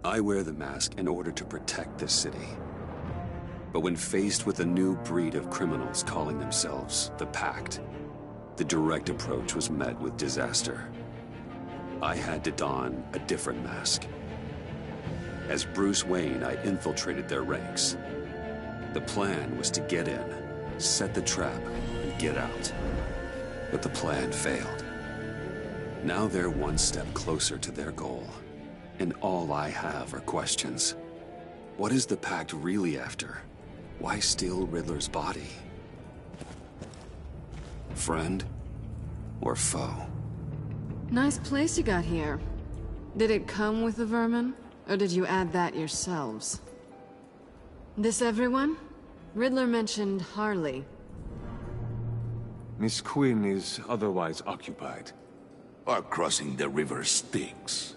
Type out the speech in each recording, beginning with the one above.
I wear the mask in order to protect this city. But when faced with a new breed of criminals calling themselves the Pact, the direct approach was met with disaster. I had to don a different mask. As Bruce Wayne, I infiltrated their ranks. The plan was to get in, set the trap, and get out. But the plan failed. Now they're one step closer to their goal. And all I have are questions. What is the Pact really after? Why steal Riddler's body? Friend or foe? Nice place you got here. Did it come with the vermin? Or did you add that yourselves? This everyone? Riddler mentioned Harley. Miss Quinn is otherwise occupied. Or crossing the river Styx.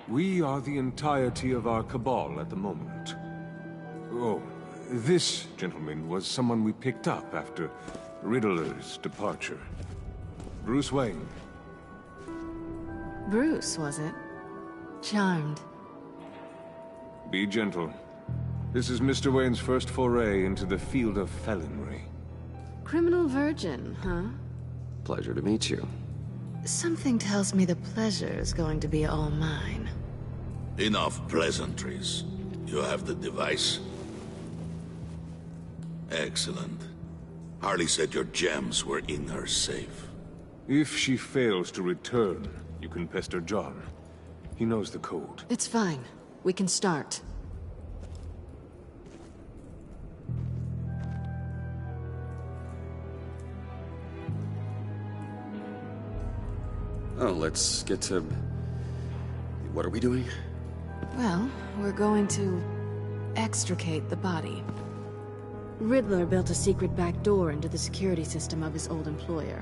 We are the entirety of our cabal at the moment. Oh, this gentleman was someone we picked up after Riddler's departure. Bruce Wayne. Bruce, was it? Charmed. Be gentle. This is Mr. Wayne's first foray into the field of felonry. Criminal virgin, huh? Pleasure to meet you. Something tells me the pleasure is going to be all mine. Enough pleasantries. You have the device? Excellent. Harley said your gems were in her safe. If she fails to return, you can pester John. He knows the code. It's fine. We can start. Oh, let's get to... What are we doing? Well, we're going to extricate the body. Riddler built a secret back door into the security system of his old employer.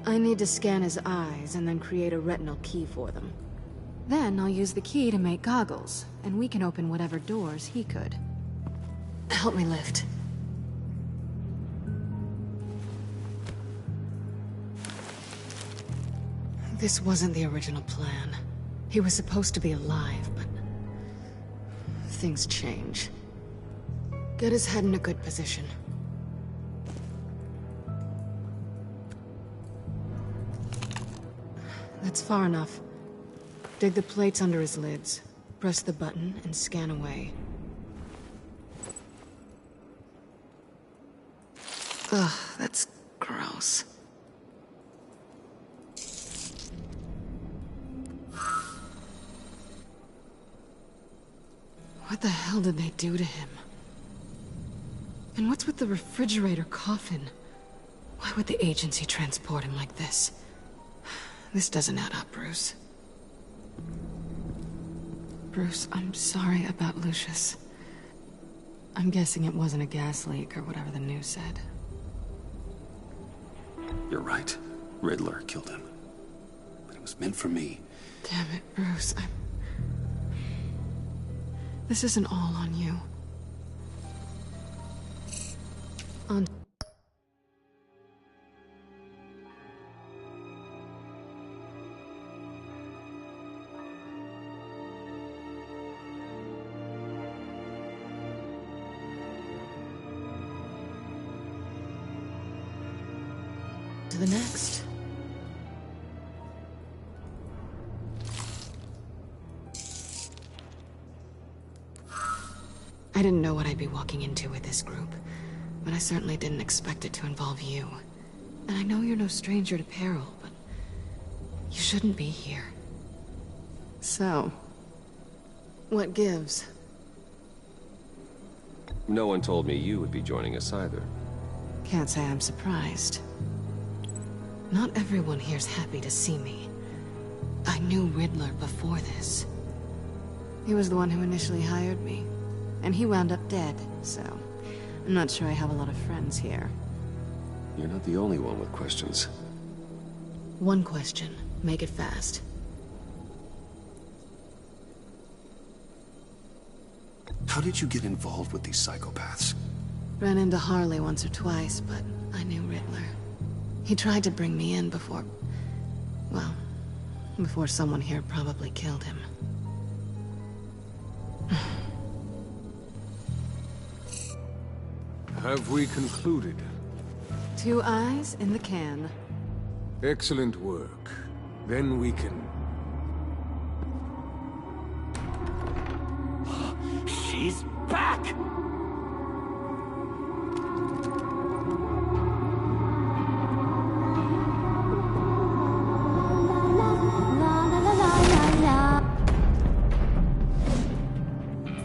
I need to scan his eyes and then create a retinal key for them. Then I'll use the key to make goggles, and we can open whatever doors he could. Help me lift. This wasn't the original plan. He was supposed to be alive, but... things change. Get his head in a good position. That's far enough. Dig the plates under his lids. Press the button and scan away. Ugh, that's gross. What the hell did they do to him? And what's with the refrigerator coffin? Why would the agency transport him like this? This doesn't add up, Bruce. Bruce, I'm sorry about Lucius. I'm guessing it wasn't a gas leak or whatever the news said. You're right. Riddler killed him. But it was meant for me. Damn it, Bruce. This isn't all on you. On... to the next. I didn't know what I'd be walking into with this group, but I certainly didn't expect it to involve you. And I know you're no stranger to peril, but you shouldn't be here. So, what gives? No one told me you would be joining us either. Can't say I'm surprised. Not everyone here's happy to see me. I knew Riddler before this. He was the one who initially hired me. And he wound up dead, so I'm not sure I have a lot of friends here. You're not the only one with questions. One question. Make it fast. How did you get involved with these psychopaths? Ran into Harley once or twice, but I knew Riddler. He tried to bring me in before... well, before someone here probably killed him. Have we concluded? 2 eyes in the can. Excellent work. Then we can... She's back!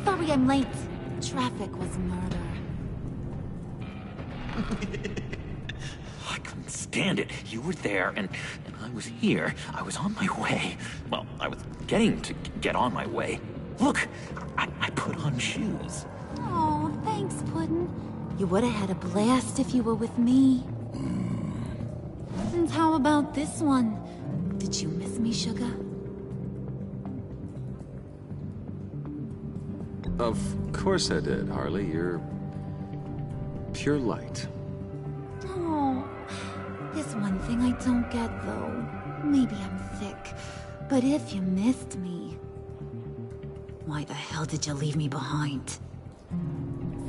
Sorry I'm late. Traffic was murder. I couldn't stand it. You were there, and I was here. I was on my way. Well, I was getting to get on my way. Look, I put on shoes. Oh, thanks, Puddin'. You would have had a blast if you were with me. And how about this one? Did you miss me, Sugar? Of course I did, Harley. You're... pure light. Oh, there's one thing I don't get, though. Maybe I'm thick, but if you missed me, why the hell did you leave me behind?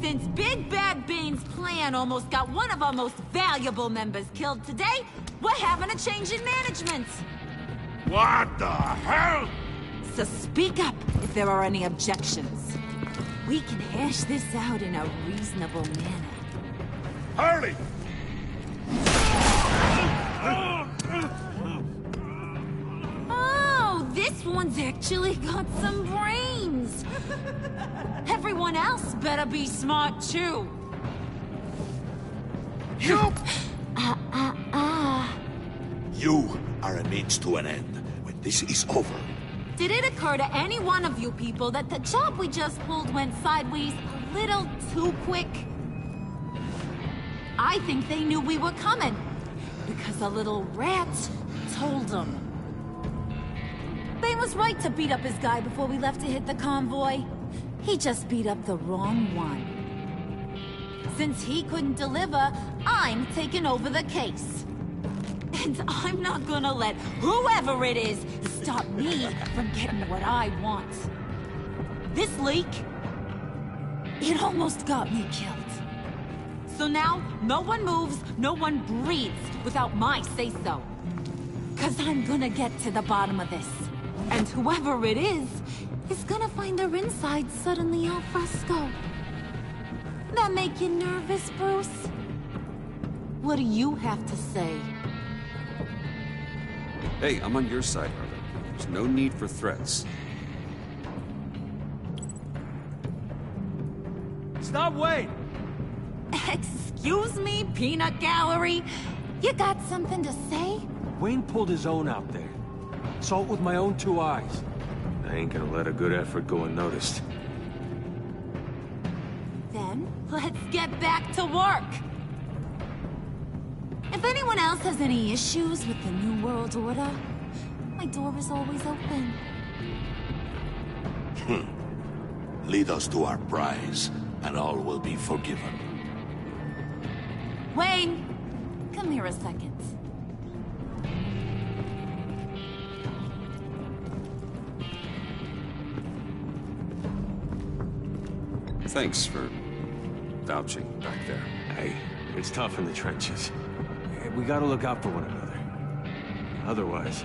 Since Big Bad Bane's plan almost got one of our most valuable members killed today, we're having a change in management. What the hell? So speak up if there are any objections. We can hash this out in a reasonable manner. Harley! Oh, this one's actually got some brains. Everyone else better be smart too. You! You are a means to an end. When this is over, Did it occur to any one of you people that the job we just pulled went sideways a little too quick? I think they knew we were coming, because a little rat told them. Bane was right to beat up his guy before we left to hit the convoy. He just beat up the wrong one. Since he couldn't deliver, I'm taking over the case. And I'm not gonna let whoever it is stop me from getting what I want. This leak, it almost got me killed. So now, no one moves, no one breathes without my say-so. 'Cause I'm gonna get to the bottom of this. And whoever it is gonna find their inside suddenly al fresco. That make you nervous, Bruce? What do you have to say? Hey, I'm on your side, Harley. There's no need for threats. Stop, wait! Excuse me, peanut gallery? You got something to say? Wayne pulled his own out there. Saw it with my own 2 eyes. I ain't gonna let a good effort go unnoticed. Then, let's get back to work. If anyone else has any issues with the New World Order, my door is always open. lead us to our prize, and all will be forgiven. Wayne, come here a second. Thanks for vouching back there. Hey, it's tough in the trenches. We gotta look out for one another. Otherwise...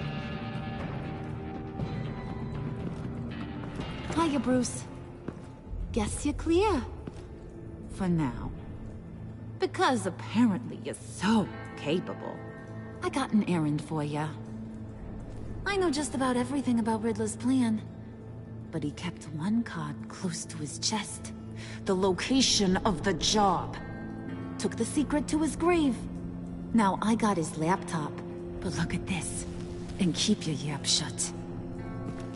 Hiya, Bruce. Guess you're clear. For now. Because apparently you're so capable. I got an errand for ya. I know just about everything about Riddler's plan. But he kept one card close to his chest. The location of the job. Took the secret to his grave. Now I got his laptop. But look at this. And keep your yap shut.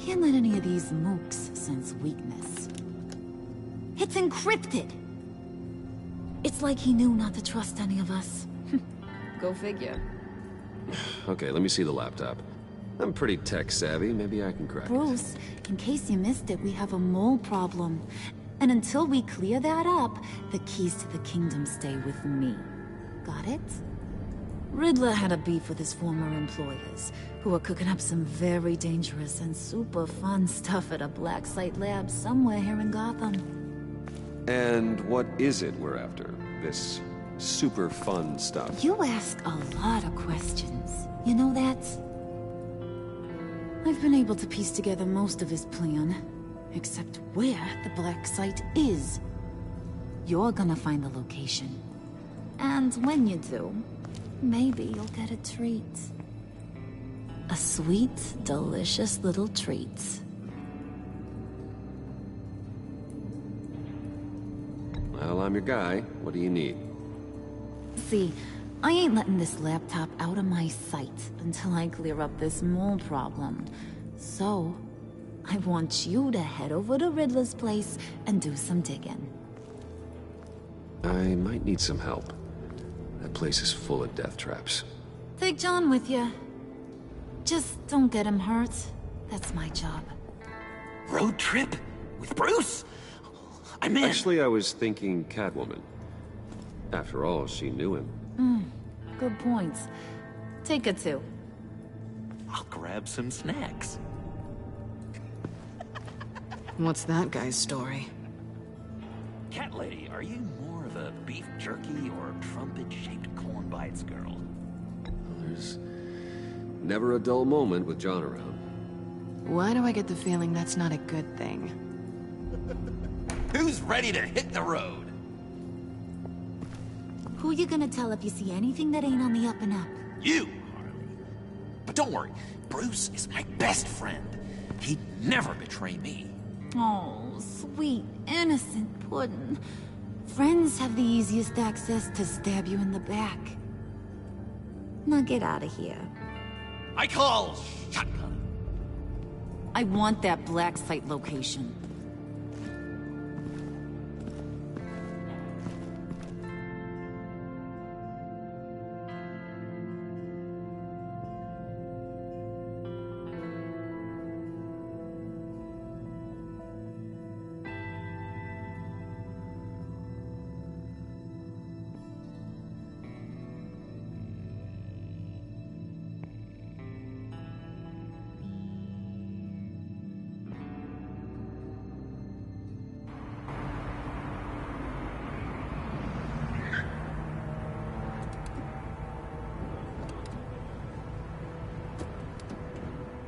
Can't let any of these mooks sense weakness. It's encrypted. It's like he knew not to trust any of us. Go figure. Okay, let me see the laptop. I'm pretty tech-savvy. Maybe I can crack it. Bruce, in case you missed it, we have a mole problem. And until we clear that up, the keys to the kingdom stay with me. Got it? Riddler had a beef with his former employers, who were cooking up some very dangerous and super fun stuff at a black site lab somewhere here in Gotham. And what is it we're after? this super fun stuff? You ask a lot of questions. You know that? I've been able to piece together most of his plan, except where the black site is. You're gonna find the location. And when you do, maybe you'll get a treat. A sweet, delicious little treat. Well, I'm your guy. What do you need? See, I ain't letting this laptop out of my sight until I clear up this mole problem. So, I want you to head over to Riddler's place and do some digging. I might need some help. That place is full of death traps. Take John with you. Just don't get him hurt. That's my job. Road trip? With Bruce? I'm in. Actually, I was thinking Catwoman. After all, she knew him. Good point. Take it too. I'll grab some snacks. What's that guy's story? Cat lady, are you more of a beef jerky or trumpet-shaped corn bites girl? There's never a dull moment with John around. Why do I get the feeling that's not a good thing? Who's ready to hit the road? Who you gonna tell if you see anything that ain't on the up and up? You, Harley. But don't worry, Bruce is my best friend. He'd never betray me. Oh, sweet, innocent Puddin'. Friends have the easiest access to stab you in the back. Now get out of here. I call shotgun. I want that black site location.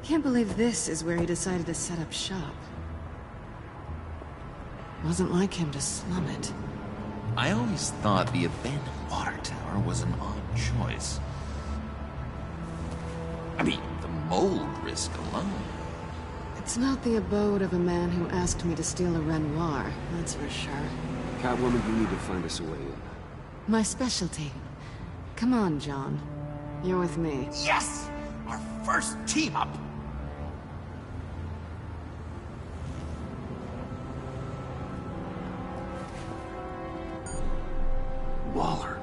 Can't believe this is where he decided to set up shop. Wasn't like him to slum it. I always thought the abandoned water tower was an odd choice. I mean, the mold risk alone. It's not the abode of a man who asked me to steal a Renoir, that's for sure. Catwoman, you need to find us a way in. My specialty. Come on, John. You're with me. Yes! Our first team up! Waller.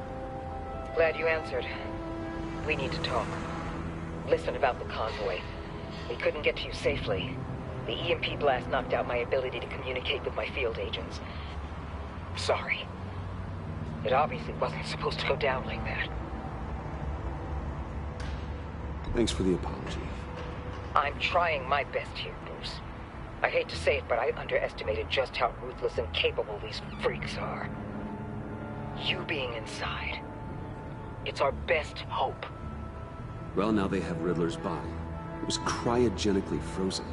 Glad you answered. We need to talk. Listen about the convoy. We couldn't get to you safely. The EMP blast knocked out my ability to communicate with my field agents. Sorry. It obviously wasn't supposed to go down like that. Thanks for the apology. I'm trying my best here, Bruce. I hate to say it, but I underestimated just how ruthless and capable these freaks are. You being inside, it's our best hope. Well, now they have Riddler's body. It was cryogenically frozen.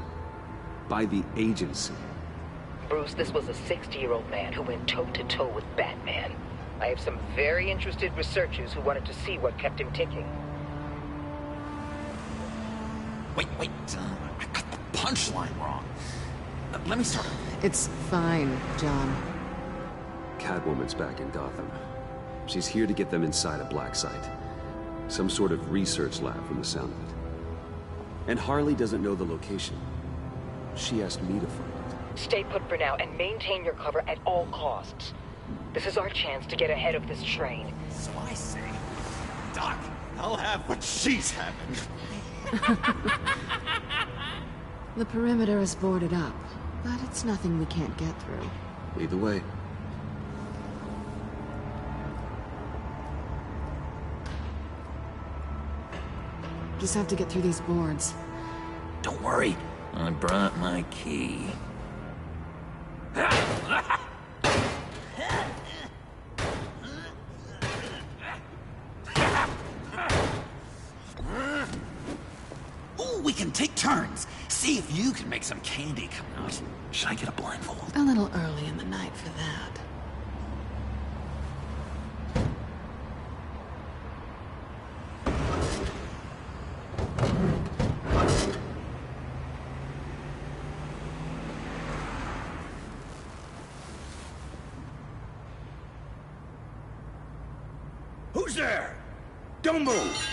By the agency. Bruce, this was a 60-year-old man who went toe-to-toe with Batman. I have some very interested researchers who wanted to see what kept him ticking. Wait, I got the punchline wrong. Let me start over. It's fine, John. Catwoman's back in Gotham. She's here to get them inside a black site. Some sort of research lab from the sound of it. And Harley doesn't know the location. She asked me to find it. Stay put for now and maintain your cover at all costs. This is our chance to get ahead of this train. So I say, Doc, I'll have what she's having. The perimeter is boarded up, but it's nothing we can't get through. Lead the way. Just have to get through these boards. Don't worry, I brought my key. can take turns. See if you can make some candy come out. Should I get a blindfold? A little early in the night for that. Who's there? Don't move!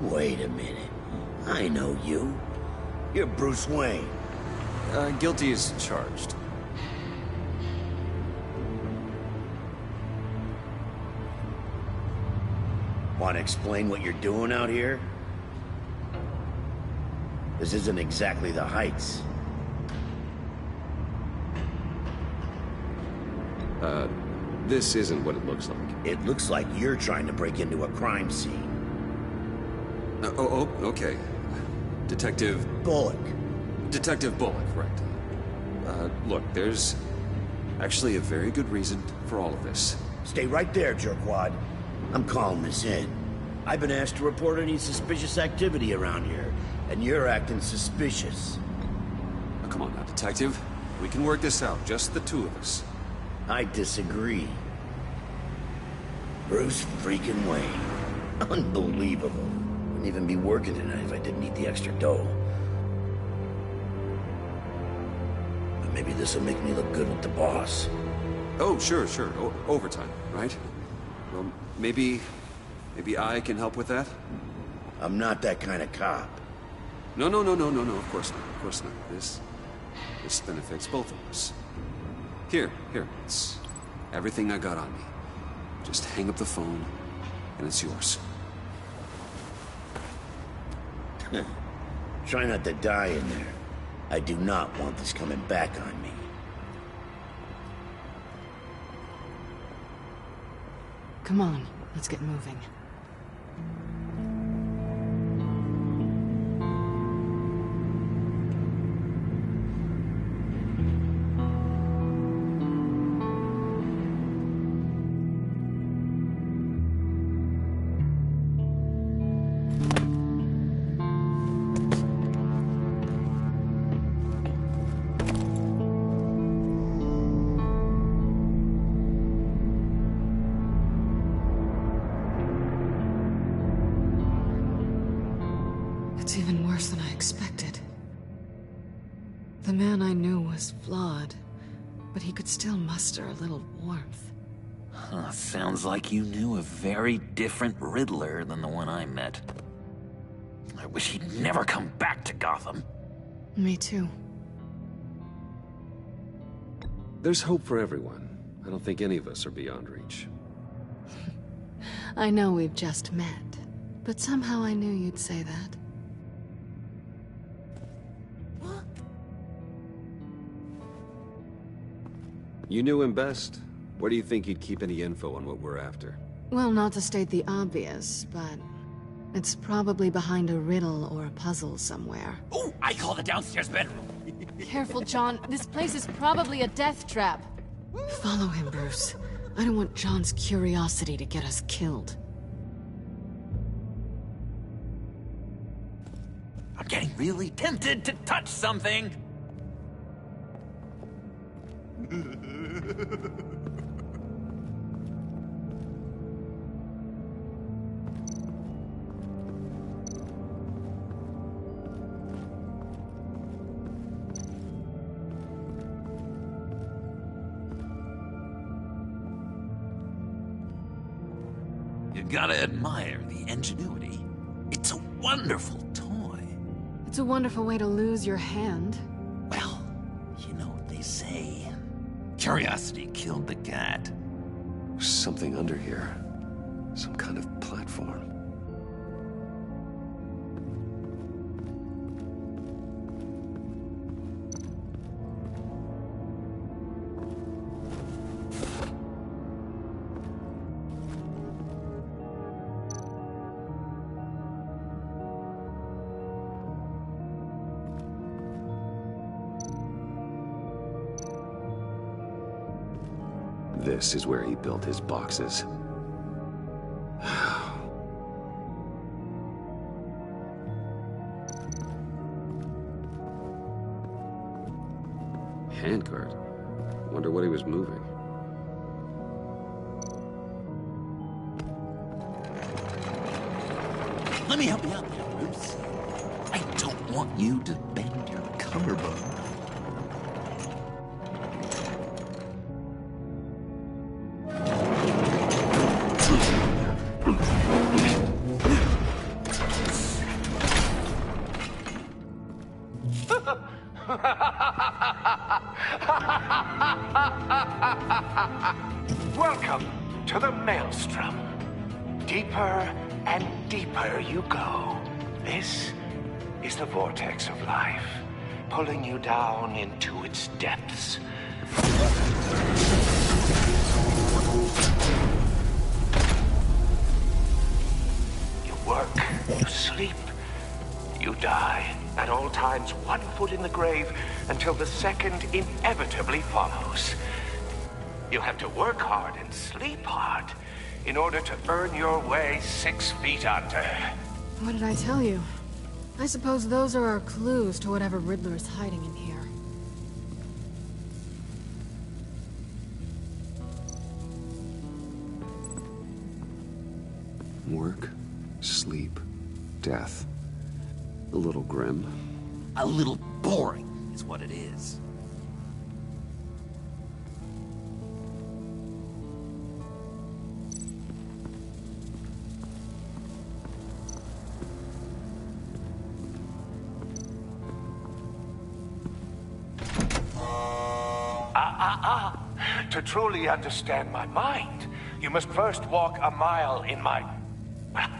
Wait a minute. I know you. You're Bruce Wayne. Guilty as charged. Want to explain what you're doing out here? This isn't exactly the Heights. This isn't what it looks like. It looks like you're trying to break into a crime scene. Okay. Detective... Bullock. Detective Bullock, right. Look, there's actually a very good reason for all of this. Stay right there, jerkwad. I'm calling this in. I've been asked to report any suspicious activity around here, and you're acting suspicious. Now, come on now, Detective. We can work this out, just the two of us. I disagree. Bruce freaking Wayne. Unbelievable. Wouldn't even be working tonight if I didn't need the extra dough. But maybe this'll make me look good with the boss. Oh, sure. Overtime, right? Well, maybe I can help with that? I'm not that kind of cop. No, of course not. This benefits both of us. Here, it's everything I got on me. Just hang up the phone, and it's yours. Try not to die in there. I do not want this coming back on me. Come on, let's get moving. It's even worse than I expected. The man I knew was flawed, but he could still muster a little warmth. Sounds like you knew a very different Riddler than the one I met. I wish he'd never come back to Gotham. Me too. There's hope for everyone. I don't think any of us are beyond reach. I know we've just met, but somehow I knew you'd say that. You knew him best. Where do you think he'd keep any info on what we're after? Well, not to state the obvious, but it's probably behind a riddle or a puzzle somewhere. Oh, I call the downstairs bedroom. Careful, John. This place is probably a death trap. Follow him, Bruce. I don't want John's curiosity to get us killed. I'm getting really tempted to touch something. You gotta admire the ingenuity. It's a wonderful toy. It's a wonderful way to lose your hand. Well, you know what they say. Curiosity killed the cat. There's something under here. Some kind of platform. This is where he built his boxes. Handcart. Wonder what he was moving. Let me help you out there, Bruce. I don't want you to bend your collarbone. Welcome to the Maelstrom. Deeper and deeper you go. This is the vortex of life, pulling you down into its depths. You work, you sleep, you die. At all times, 1 foot in the grave until the second inevitably follows. You have to work hard and sleep hard in order to earn your way 6 feet under. What did I tell you? I suppose those are our clues to whatever Riddler is hiding in here. Work, sleep, death. A little grim. A little boring is what it is. To truly understand my mind, you must first walk a mile in my... Well,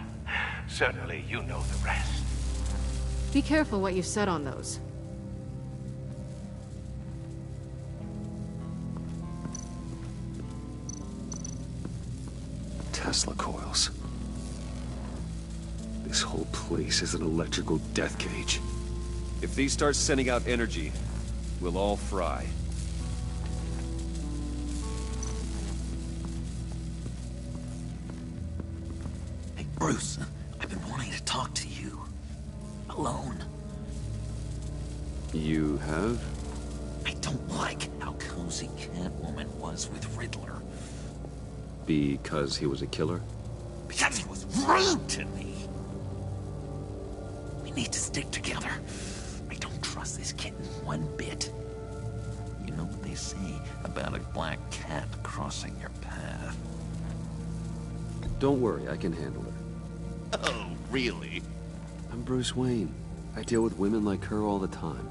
certainly you know the rest. Be careful what you said on those. Tesla coils. This whole place is an electrical death cage. If these start sending out energy, we'll all fry. Hey, Bruce, I've been wanting to talk to you. Alone. You have? I don't like how cozy Catwoman was with Riddler. Because he was a killer? Because he was rude to me. We need to stick together. I don't trust this kitten one bit. You know what they say about a black cat crossing your path? Don't worry, I can handle it. Oh, really? I'm Bruce Wayne. I deal with women like her all the time.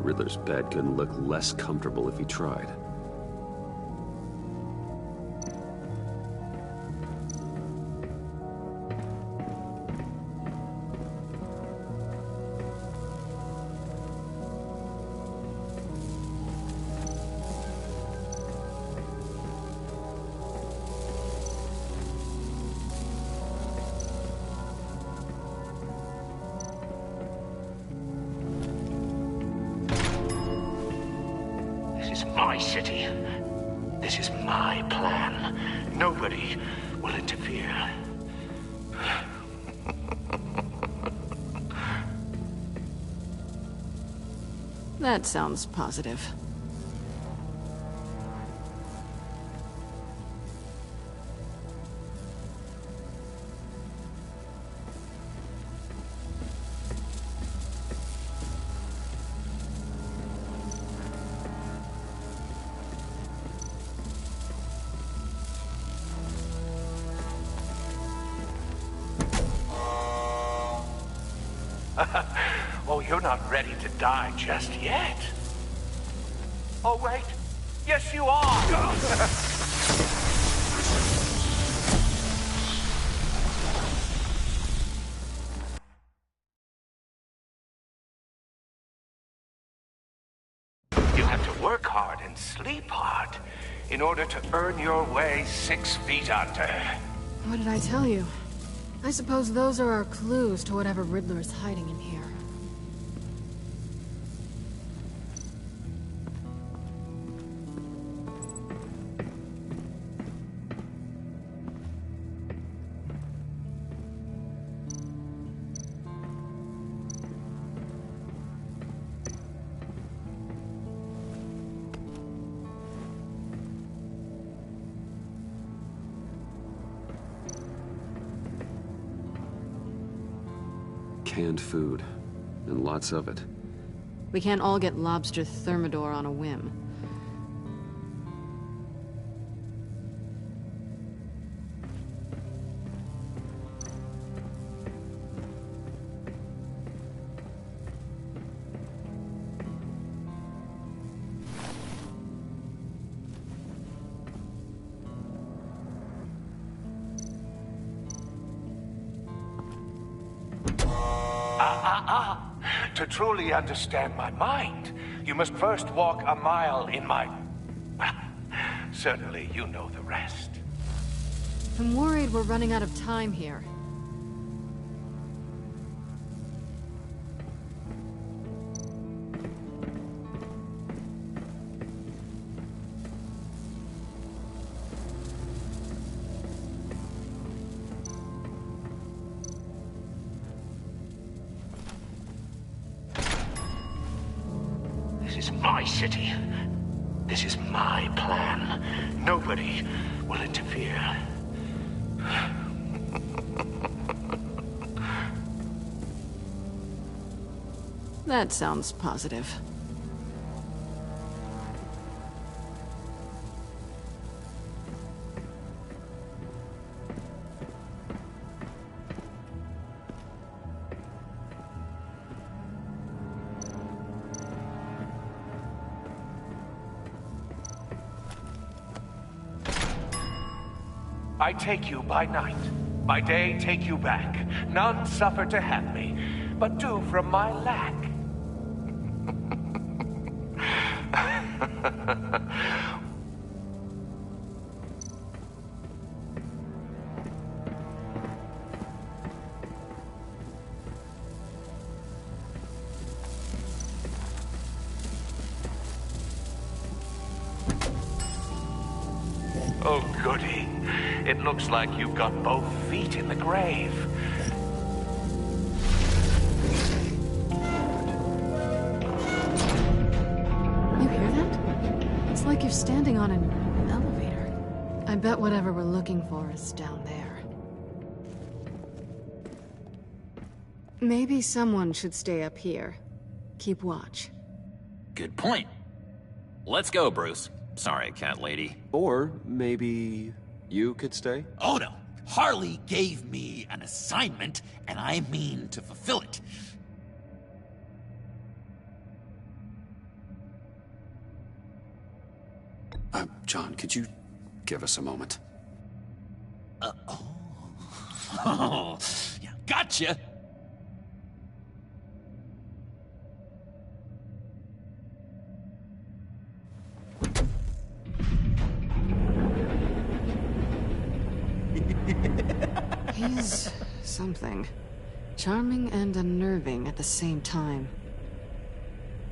Riddler's bed couldn't look less comfortable if he tried. My city. This is my plan. Nobody will interfere. That sounds positive. Oh, you're not ready to die just yet. Oh, wait. Yes, you are! You have to work hard and sleep hard in order to earn your way 6 feet under. What did I tell you? I suppose those are our clues to whatever Riddler is hiding in here. Canned food, and lots of it. We can't all get lobster thermidor on a whim. To truly understand my mind, you must first walk a mile in my... Well, certainly you know the rest. I'm worried we're running out of time here. This is my city. This is my plan. Nobody will interfere. That sounds positive. I take you by night. By day, take you back. None suffer to have me, but do from my lack. Oh, goody. It looks like you've got both feet in the grave. You hear that? It's like you're standing on an elevator. I bet whatever we're looking for is down there. Maybe someone should stay up here. Keep watch. Good point. Let's go, Bruce. Sorry, cat lady. Or maybe you could stay? Oh no. Harley gave me an assignment, and I mean to fulfill it. John, could you give us a moment? Oh, yeah, gotcha. He's something. Charming and unnerving at the same time.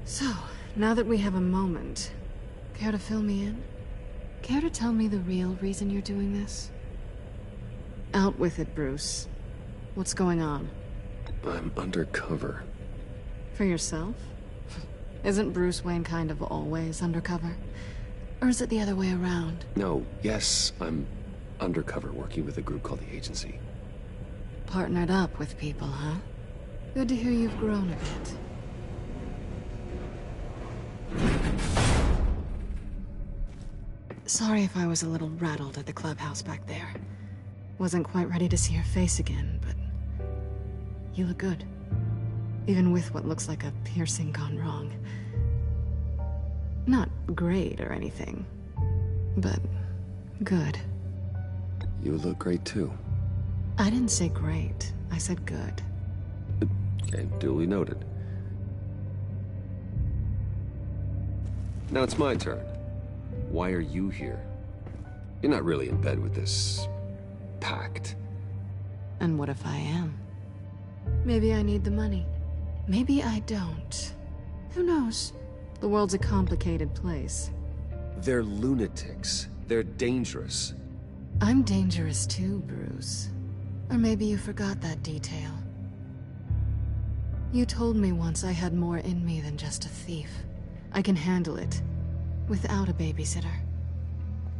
So, now that we have a moment, care to fill me in? Care to tell me the real reason you're doing this? Out with it, Bruce. What's going on? I'm undercover. For yourself? Isn't Bruce Wayne kind of always undercover? Or is it the other way around? No, yes, I'm undercover working with a group called the Agency. Partnered up with people, huh? Good to hear you've grown a bit. Sorry if I was a little rattled at the clubhouse back there. Wasn't quite ready to see your face again, but you look good. even with what looks like a piercing gone wrong. Not great or anything, but good. You look great too. I didn't say great, I said good. Okay, duly noted. Now it's my turn. Why are you here? You're not really in bed with this... pact. And what if I am? Maybe I need the money. Maybe I don't. Who knows? The world's a complicated place. They're lunatics. They're dangerous. I'm dangerous too, Bruce. Or maybe you forgot that detail. You told me once I had more in me than just a thief. I can handle it, without a babysitter.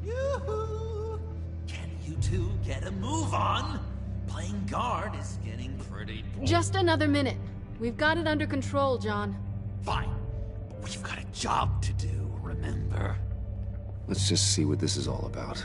Yoo-hoo! Can you two get a move on? Playing guard is getting pretty... Just another minute. We've got it under control, John. Fine. We've got a job to do, remember? Let's just see what this is all about.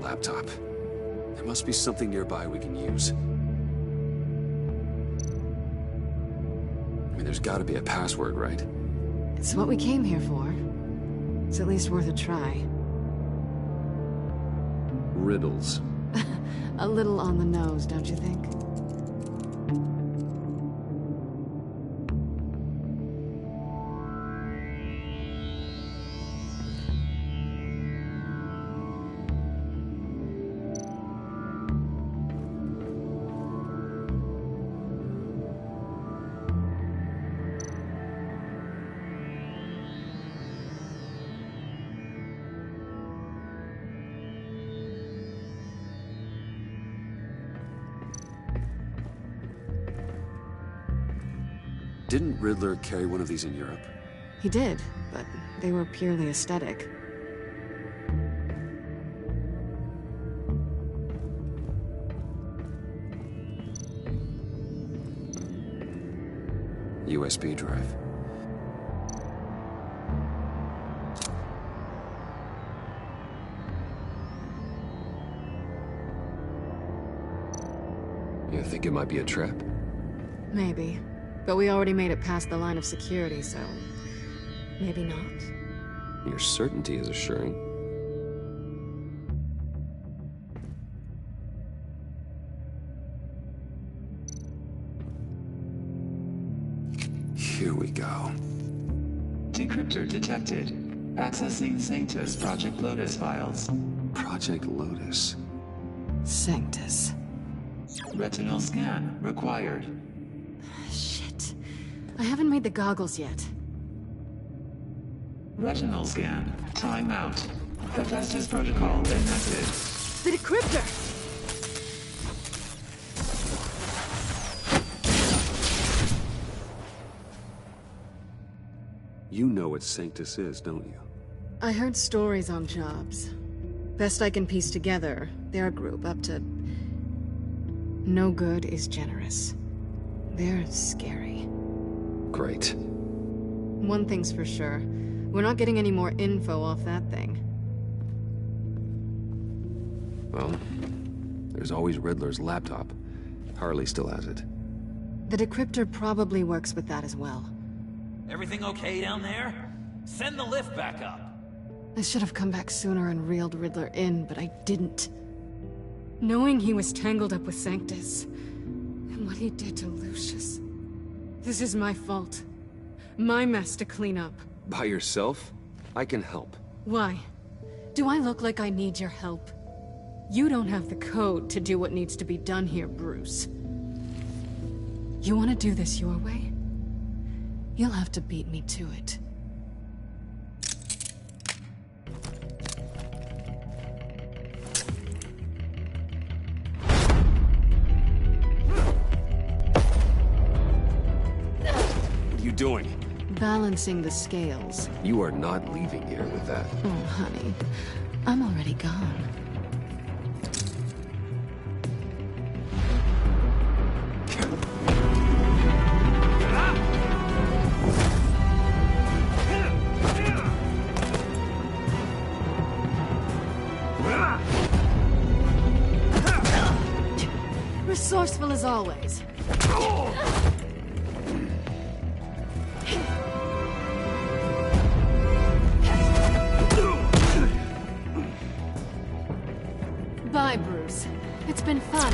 Laptop. There must be something nearby we can use. I mean, there's gotta be a password, right? It's what we came here for. It's at least worth a try. Riddles. A little on the nose, don't you think? Didn't Riddler carry one of these in Europe? He did, but they were purely aesthetic. USB drive. You think it might be a trap? Maybe. But we already made it past the line of security, so... maybe not. Your certainty is assuring. Here we go. Decryptor detected. Accessing Sanctus Project Lotus files. Project Lotus? Sanctus. Retinal scan required. Shit. I haven't made the goggles yet. Retinal scan. Timeout. Hephaestus protocol enacted. The decryptor! You know what Sanctus is, don't you? I heard stories on jobs. Best I can piece together, they're a group up to... no good is generous. They're scary. Great. One thing's for sure. We're not getting any more info off that thing. Well, there's always Riddler's laptop. Harley still has it. The decryptor probably works with that as well. Everything okay down there? Send the lift back up. I should have come back sooner and reeled Riddler in, but I didn't. Knowing he was tangled up with Sanctus, and what he did to Lucius. This is my fault. My mess to clean up. By yourself? I can help. Why? Do I look like I need your help? You don't have the code to do what needs to be done here, Bruce. You want to do this your way? You'll have to beat me to it. doing? Balancing the scales. You are not leaving here with that. Oh, honey. I'm already gone. Resourceful as always. Bye, Bruce. It's been fun.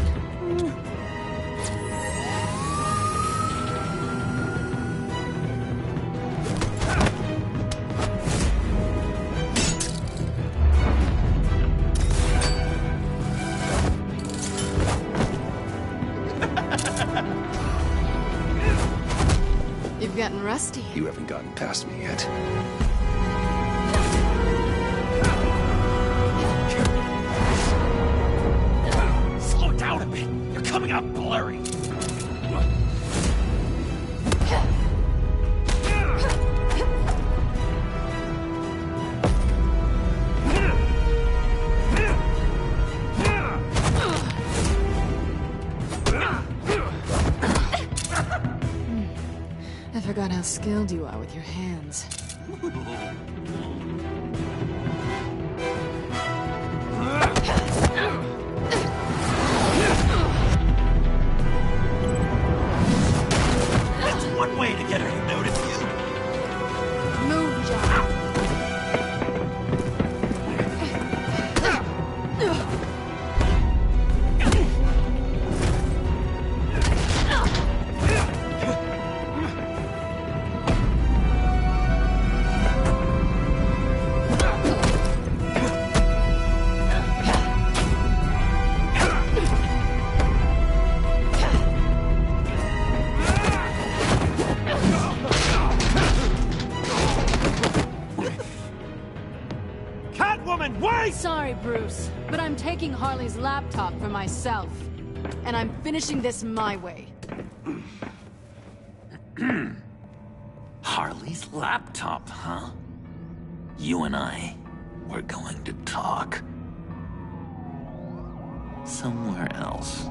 You've gotten rusty. You haven't gotten past me yet. Slow it down a bit. You're coming out blurry. I forgot how skilled you are with your hands. That's one way to get her to notice you. Move, John. Sorry, Bruce, but I'm taking Harley's laptop for myself. And I'm finishing this my way. Harley's laptop, huh? You and I, we're going to talk. Somewhere else.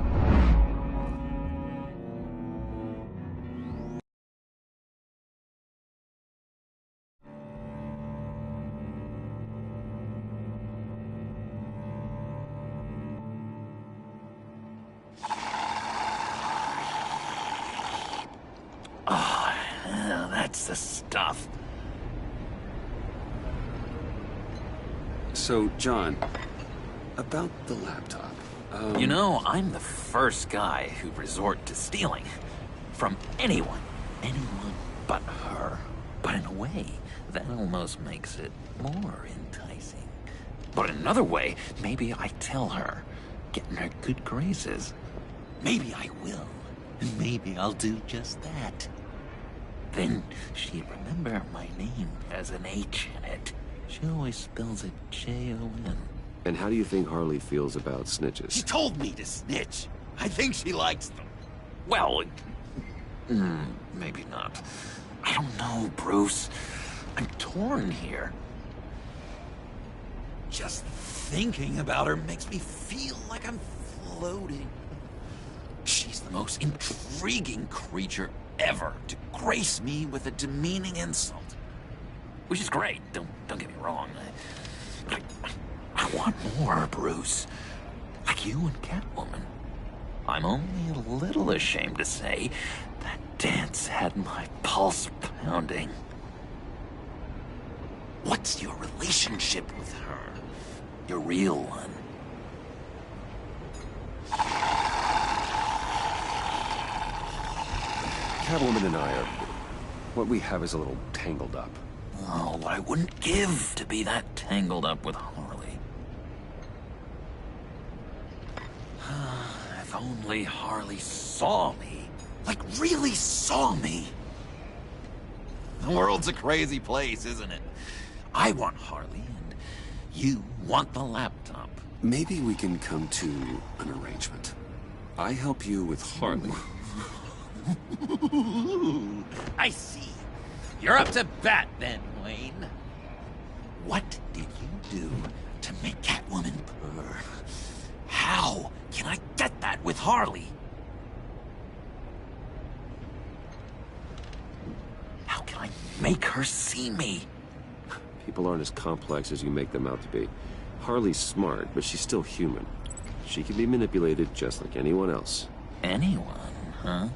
Oh, yeah, that's the stuff. So, John, about the laptop. You know, I'm the first guy who'd resort to stealing. From anyone. Anyone but her. But in a way, that almost makes it more enticing. But in another way, maybe I tell her, get in her good graces. Maybe I will. And maybe I'll do just that. Then she'd remember my name as an H in it. She always spells it J-O-N. And how do you think Harley feels about snitches? She told me to snitch. I think she likes them. Well, maybe not. I don't know, Bruce. I'm torn here. Just thinking about her makes me feel like I'm floating. She's the most intriguing creature ever to grace me with a demeaning insult. Which is great, don't get me wrong. I want more, Bruce. Like you and Catwoman. I'm only a little ashamed to say that dance had my pulse pounding. What's your relationship with her? Your real one. Catwoman and I are... what we have is a little tangled up. Oh, what I wouldn't give to be that tangled up with Harley. If only Harley saw me. Like, really saw me. The world's a crazy place, isn't it? I want Harley, and you want the laptop. Maybe we can come to an arrangement. I help you with Harley. I see. You're up to bat then, Wayne. What did you do to make Catwoman purr? How can I get that with Harley? How can I make her see me? People aren't as complex as you make them out to be. Harley's smart, but she's still human. She can be manipulated just like anyone else. Anyone, huh?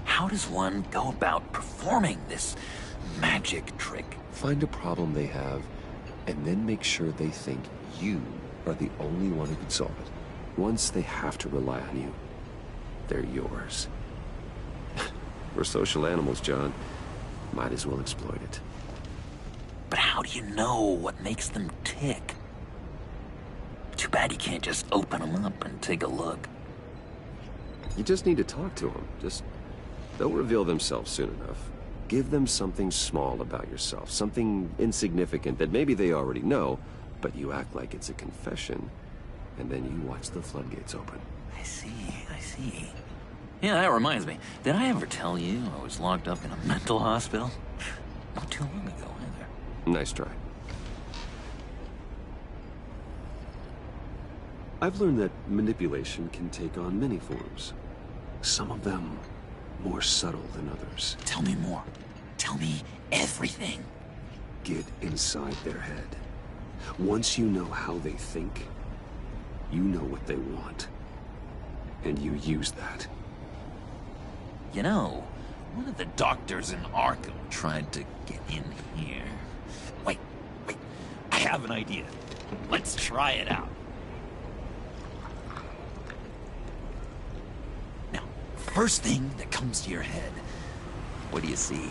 How does one go about performing this magic trick? Find a problem they have, and then make sure they think you are the only one who can solve it. Once they have to rely on you, they're yours. We're social animals, John. Might as well exploit it. But how do you know what makes them tick? Too bad you can't just open them up and take a look. You just need to talk to them. They'll reveal themselves soon enough. Give them something small about yourself, something insignificant that maybe they already know, but you act like it's a confession, and then you watch the floodgates open. I see. Yeah, that reminds me. Did I ever tell you I was locked up in a mental hospital? Not too long ago, either. Nice try. I've learned that manipulation can take on many forms. Some of them more subtle than others. Tell me more. Tell me everything. Get inside their head. Once you know how they think, you know what they want. And you use that. You know, one of the doctors in Arkham tried to get in here. Wait. I have an idea. Let's try it out. Now, first thing that comes to your head, what do you see?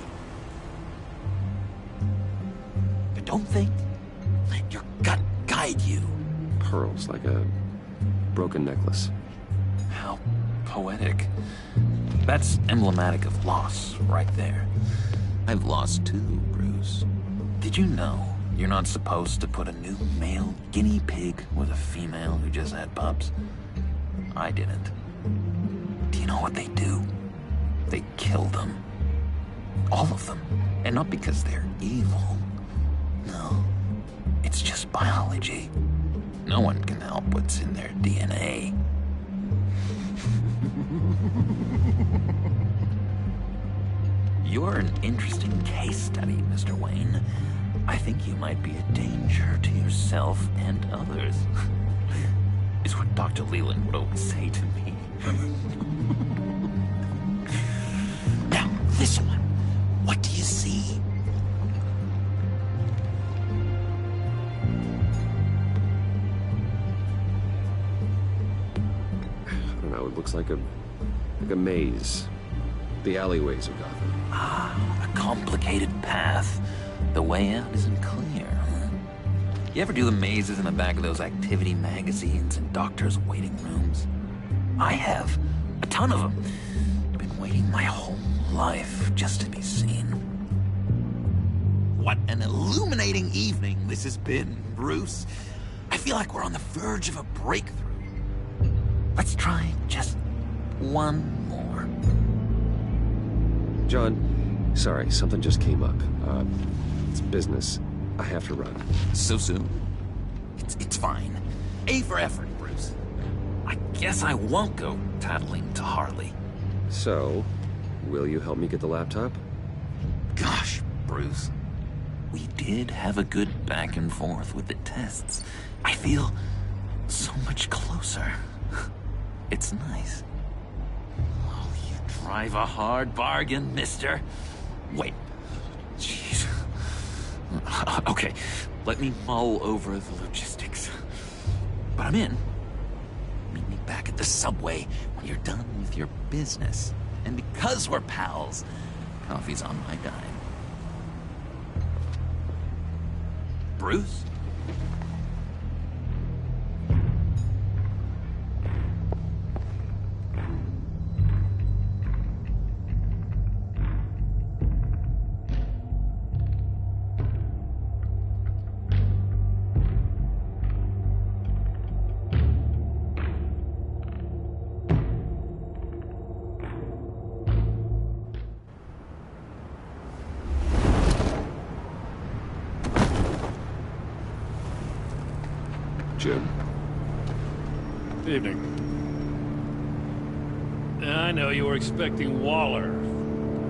But don't think. Let your gut guide you. Pearls, like a broken necklace. How poetic. That's emblematic of loss, right there. I've lost too, Bruce. Did you know you're not supposed to put a new male guinea pig with a female who just had pups? I didn't. Do you know what they do? They kill them. All of them. And not because they're evil. No. It's just biology. No one can help what's in their DNA. You're an interesting case study, Mr. Wayne. I think you might be a danger to yourself and others. Is what Dr. Leland would always say to me. Now, this one. What do you see? I don't know, it looks like a maze. The alleyways of Gotham. A complicated path. The way out isn't clear, huh? You ever do the mazes in the back of those activity magazines and doctors' waiting rooms? I have. A ton of them. I've been waiting my whole life just to be seen. What an illuminating evening this has been, Bruce. I feel like we're on the verge of a breakthrough. Let's try just one more. John, sorry, something just came up. It's business. I have to run. So soon? It's fine. A for effort, Bruce. I guess I won't go tattling to Harley. So, will you help me get the laptop? Gosh, Bruce. We did have a good back and forth with the tests. I feel so much closer. It's nice. Oh, you drive a hard bargain, mister. Wait. Jeez. Okay, let me mull over the logistics. But I'm in. Meet me back at the subway when you're done with your business. And because we're pals, coffee's on my dime. Bruce? Jim. Evening. I know you were expecting Waller.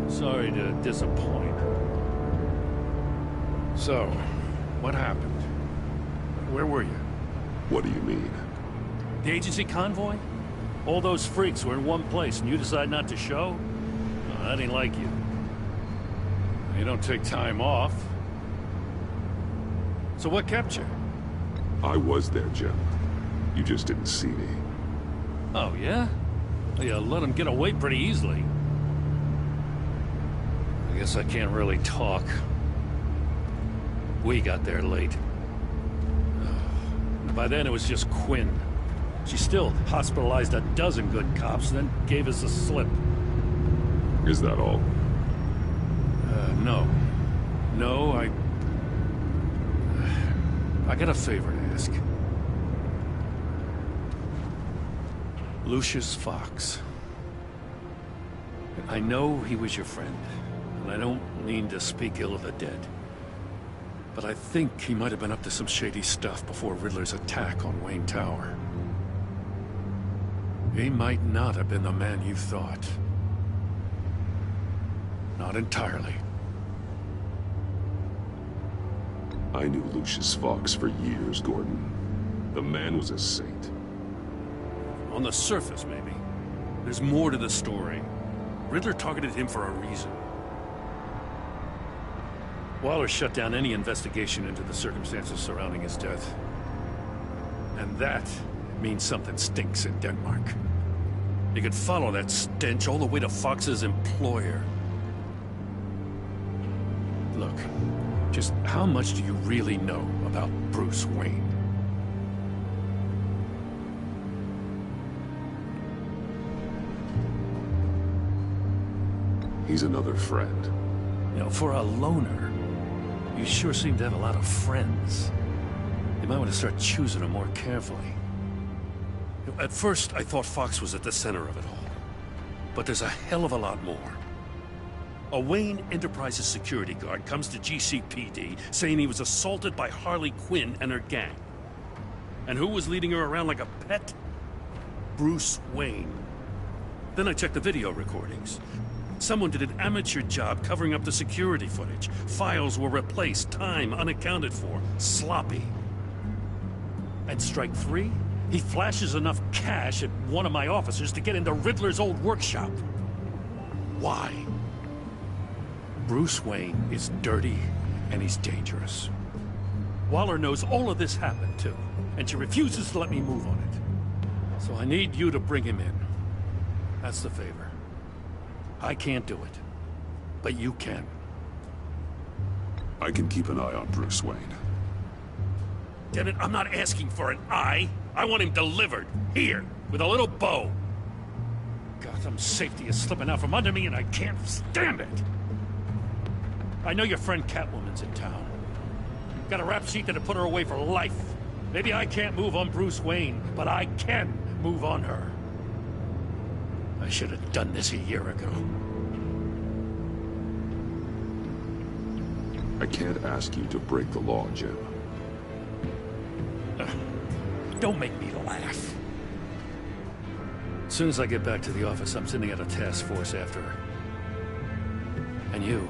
Sorry to disappoint. So, what happened? Where were you? What do you mean? The agency convoy? All those freaks were in one place and you decide not to show? Oh, that ain't like you. You don't take time off. So what kept you? I was there, Jim. You just didn't see me. Oh, yeah? You let him get away pretty easily. I guess I can't really talk. We got there late. By then it was just Quinn. She still hospitalized a dozen good cops, then gave us the slip. Is that all? No. No, I got a favor to ask. Lucius Fox. I know he was your friend, and I don't mean to speak ill of the dead. But I think he might have been up to some shady stuff before Riddler's attack on Wayne Tower. He might not have been the man you thought. Not entirely. I knew Lucius Fox for years, Gordon. The man was a saint. On the surface, maybe. There's more to the story. Riddler targeted him for a reason. Waller shut down any investigation into the circumstances surrounding his death. And that means something stinks in Denmark. You could follow that stench all the way to Fox's employer. Look, just how much do you really know about Bruce Wayne? He's another friend. You know, for a loner, you sure seem to have a lot of friends. You might want to start choosing them more carefully. You know, at first, I thought Fox was at the center of it all. But there's a hell of a lot more. A Wayne Enterprises security guard comes to GCPD saying he was assaulted by Harley Quinn and her gang. And who was leading her around like a pet? Bruce Wayne. Then I checked the video recordings. Someone did an amateur job covering up the security footage. Files were replaced, time unaccounted for, sloppy. At strike 3, he flashes enough cash at one of my officers to get into Riddler's old workshop. Why? Bruce Wayne is dirty and he's dangerous. Waller knows all of this happened too, and she refuses to let me move on it. So I need you to bring him in. That's the favor. I can't do it, but you can. I can keep an eye on Bruce Wayne. Damn it, I'm not asking for an eye. I want him delivered, here, with a little bow. Gotham safety is slipping out from under me and I can't stand it. I know your friend Catwoman's in town. Got a rap sheet that'll put her away for life. Maybe I can't move on Bruce Wayne, but I can move on her. I should have done this a year ago. I can't ask you to break the law, Jim. Don't make me laugh. As soon as I get back to the office, I'm sending out a task force after her. And you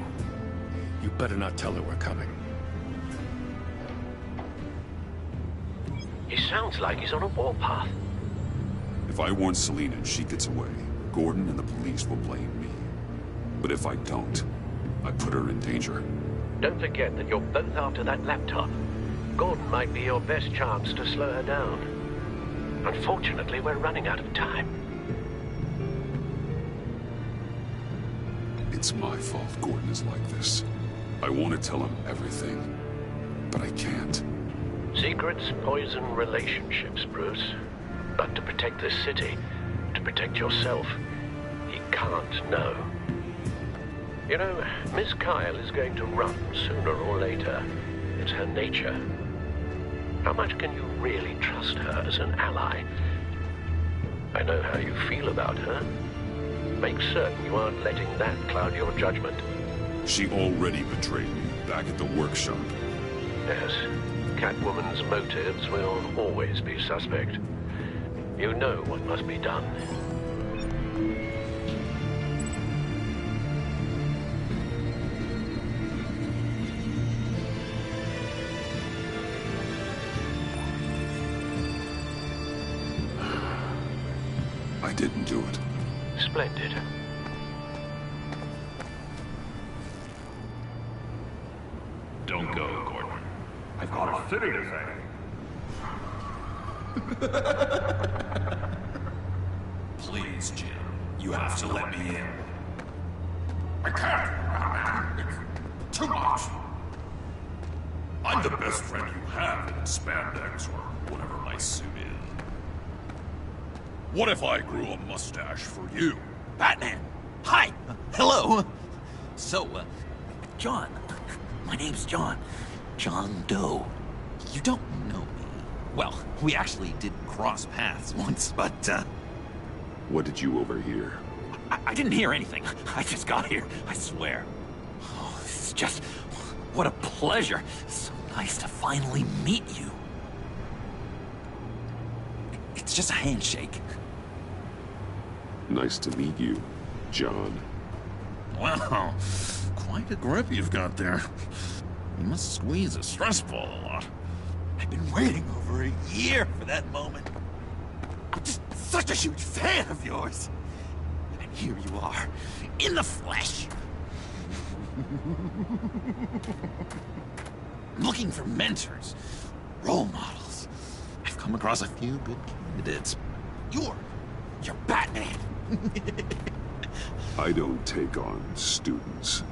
better not tell her we're coming. He sounds like he's on a warpath. If I warn Selina and she gets away, Gordon and the police will blame me. But if I don't, I put her in danger. Don't forget that you're both after that laptop. Gordon might be your best chance to slow her down. Unfortunately, we're running out of time. It's my fault Gordon is like this. I want to tell him everything, but I can't. Secrets poison relationships, Bruce. But to protect this city, to protect yourself, he can't know. You know, Miss Kyle is going to run sooner or later. It's her nature. How much can you really trust her as an ally? I know how you feel about her. Make certain you aren't letting that cloud your judgment. She already betrayed me back at the workshop. Yes, Catwoman's motives will always be suspect. You know what must be done. I didn't do it. Splendid. Don't go, Gordon. I've got a city to save. Please, Jim. You have to let me in. I can't, Batman. It's too much. I'm the best friend you have in spandex or whatever my suit is. What if I grew a mustache for you? Batman! Hi! Hello! So, John. My name's John. John Doe. You don't know me. Well, we actually did cross paths once, but, What did you overhear? I didn't hear anything. I just got here, I swear. Oh, it's just... what a pleasure. So nice to finally meet you. It's just a handshake. Nice to meet you, John. Wow, quite a grip you've got there. You must squeeze a stress ball a lot. I've been waiting over a year for that moment. I'm just such a huge fan of yours. And here you are, in the flesh. Looking for mentors, role models. I've come across a few good candidates. You're Batman. I don't take on students.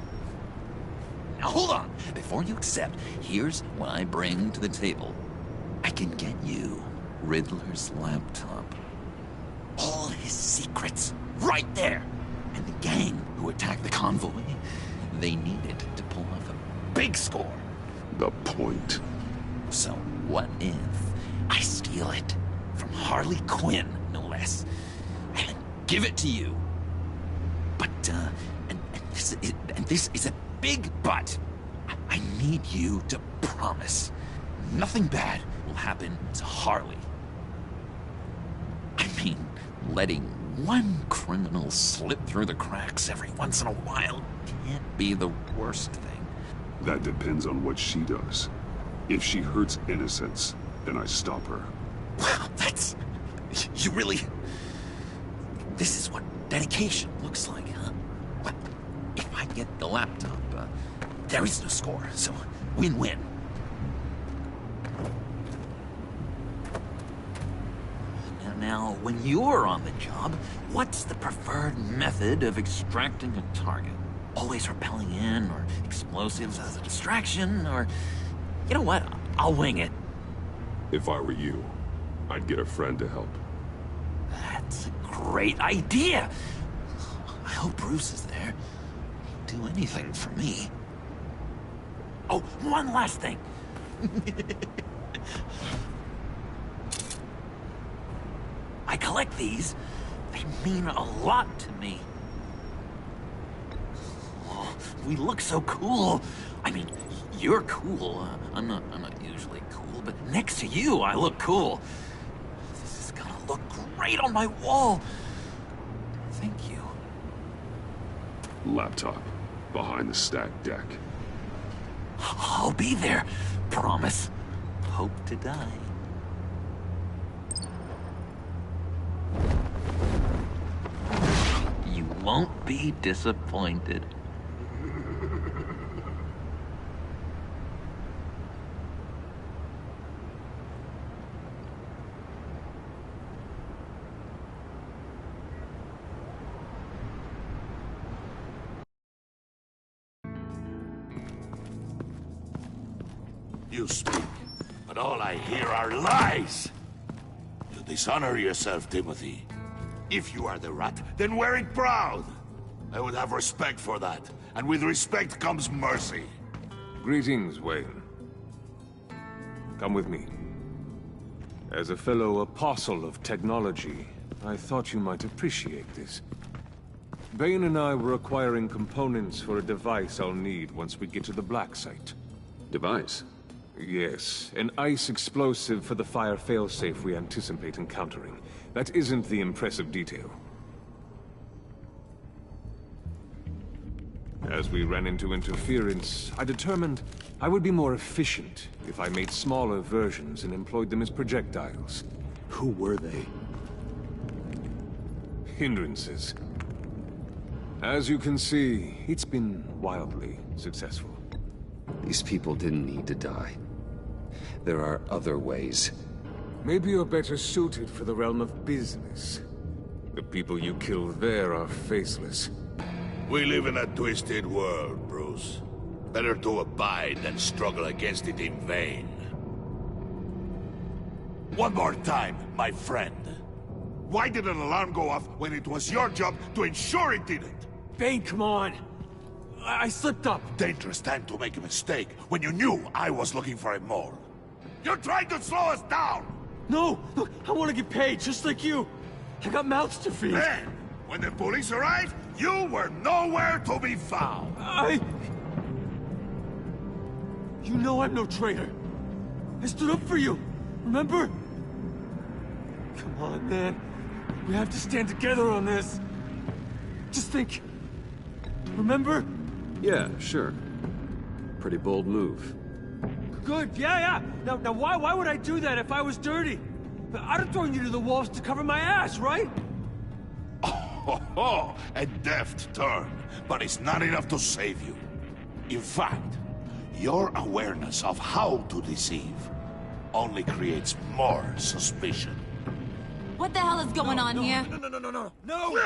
Now hold on. Before you accept, here's what I bring to the table. I can get you Riddler's laptop. All his secrets, right there. And the gang who attacked the convoy, they needed to pull off a big score. The point. So what if I steal it from Harley Quinn, no less, and give it to you? But, and this is a big but. I need you to promise nothing bad will happen to Harley. I mean, letting one criminal slip through the cracks every once in a while can't be the worst thing. That depends on what she does. If she hurts innocents, then I stop her. Wow, that's... you really... This is what dedication looks like, huh? Well, if I get the laptop, there is no score, so win-win. Now, when you're on the job, what's the preferred method of extracting a target? Always rappelling in, or explosives as a distraction, or... You know what? I'll wing it. If I were you, I'd get a friend to help. That's a great idea! I hope Bruce is there. He'd do anything for me. Oh, one last thing! I collect these. They mean a lot to me. Oh, we look so cool. I mean, you're cool. I'm not usually cool, but next to you, I look cool. This is gonna look great on my wall. Thank you. Laptop. Behind the stacked deck. I'll be there. Promise. Hope to die. You won't be disappointed. You speak, but all I hear are lies. You dishonor yourself, Timothy. If you are the rat, then wear it proud. I would have respect for that, and with respect comes mercy. Greetings, Wayne. Come with me. As a fellow apostle of technology, I thought you might appreciate this. Bane and I were acquiring components for a device I'll need once we get to the Black Site. Device? Yes, an ice explosive for the fire failsafe we anticipate encountering. That isn't the impressive detail. As we ran into interference, I determined I would be more efficient if I made smaller versions and employed them as projectiles. Who were they? Hindrances. As you can see, it's been wildly successful. These people didn't need to die. There are other ways. Maybe you're better suited for the realm of business. The people you kill there are faceless. We live in a twisted world, Bruce. Better to abide than struggle against it in vain. One more time, my friend. Why did an alarm go off when it was your job to ensure it didn't? Bane, come on! I slipped up! Dangerous time to make a mistake when you knew I was looking for a mole. You're trying to slow us down! No! Look, I want to get paid, just like you! I got mouths to feed! Then, when the police arrived, you were nowhere to be found! You know I'm no traitor! I stood up for you, remember? Come on, man. We have to stand together on this. Just think. Remember? Yeah, sure. Pretty bold move. Good, yeah. Now why would I do that if I was dirty? I'd have thrown you to the wolves to cover my ass, right? Oh, a deft turn, but it's not enough to save you. In fact, your awareness of how to deceive only creates more suspicion. What the hell is going on here? No!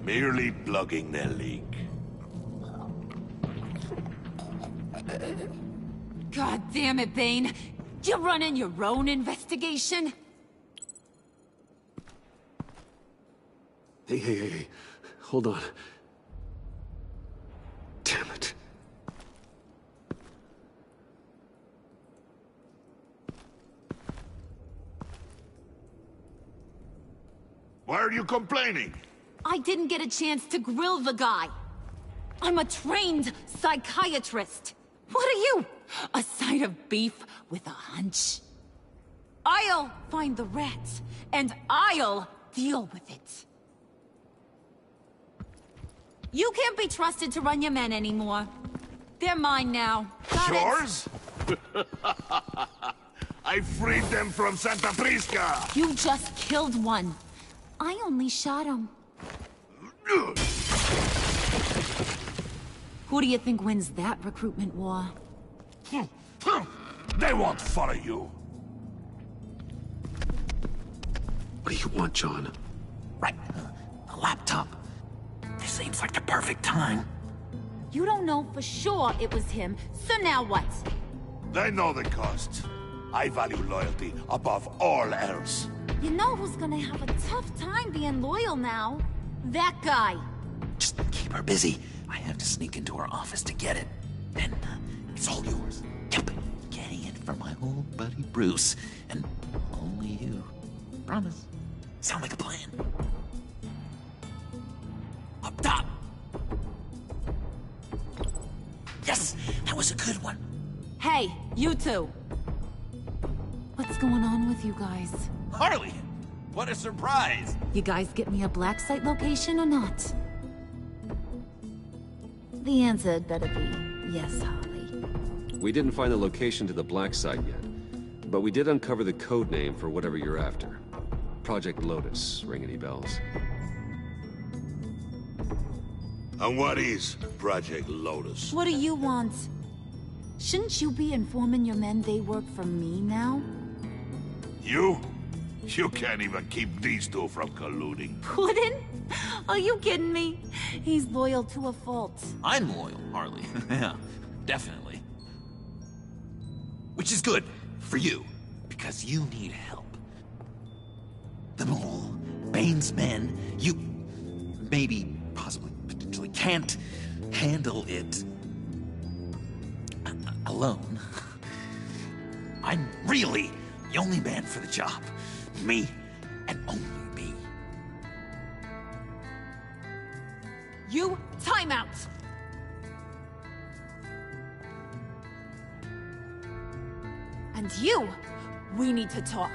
Merely plugging the leak. God damn it, Bane. You're running your own investigation? Hey. Hold on. Damn it. Why are you complaining? I didn't get a chance to grill the guy. I'm a trained psychiatrist. What are you? A side of beef with a hunch? I'll find the rats, and I'll deal with it. You can't be trusted to run your men anymore. They're mine now. Got Yours? I freed them from Santa Prisca! You just killed one. I only shot him. Who do you think wins that recruitment war? They won't follow you. What do you want, John? Right. A laptop. This seems like the perfect time. You don't know for sure it was him, so now what? They know the cost. I value loyalty above all else. You know who's gonna have a tough time being loyal now? That guy. Just keep her busy. I have to sneak into her office to get it. Then it's all yours. Yep. Getting it for my old buddy Bruce. And only you. Promise. Sound like a plan? Up top! Yes! That was a good one. Hey, you two. What's going on with you guys? Harley! What a surprise! You guys get me a black site location or not? The answer had better be yes, Harley. We didn't find the location to the black site yet, but we did uncover the code name for whatever you're after. Project Lotus. Ring any bells? And what is Project Lotus? What do you want? Shouldn't you be informing your men they work for me now? You? You can't even keep these two from colluding. Puddin'? Are you kidding me? He's loyal to a fault. I'm loyal, Harley. Yeah, definitely. Which is good for you, because you need help. The Mole, Bane's men, you maybe, possibly, potentially can't handle it alone. I'm really the only man for the job. Me, and only me. You, time out! It's you! We need to talk.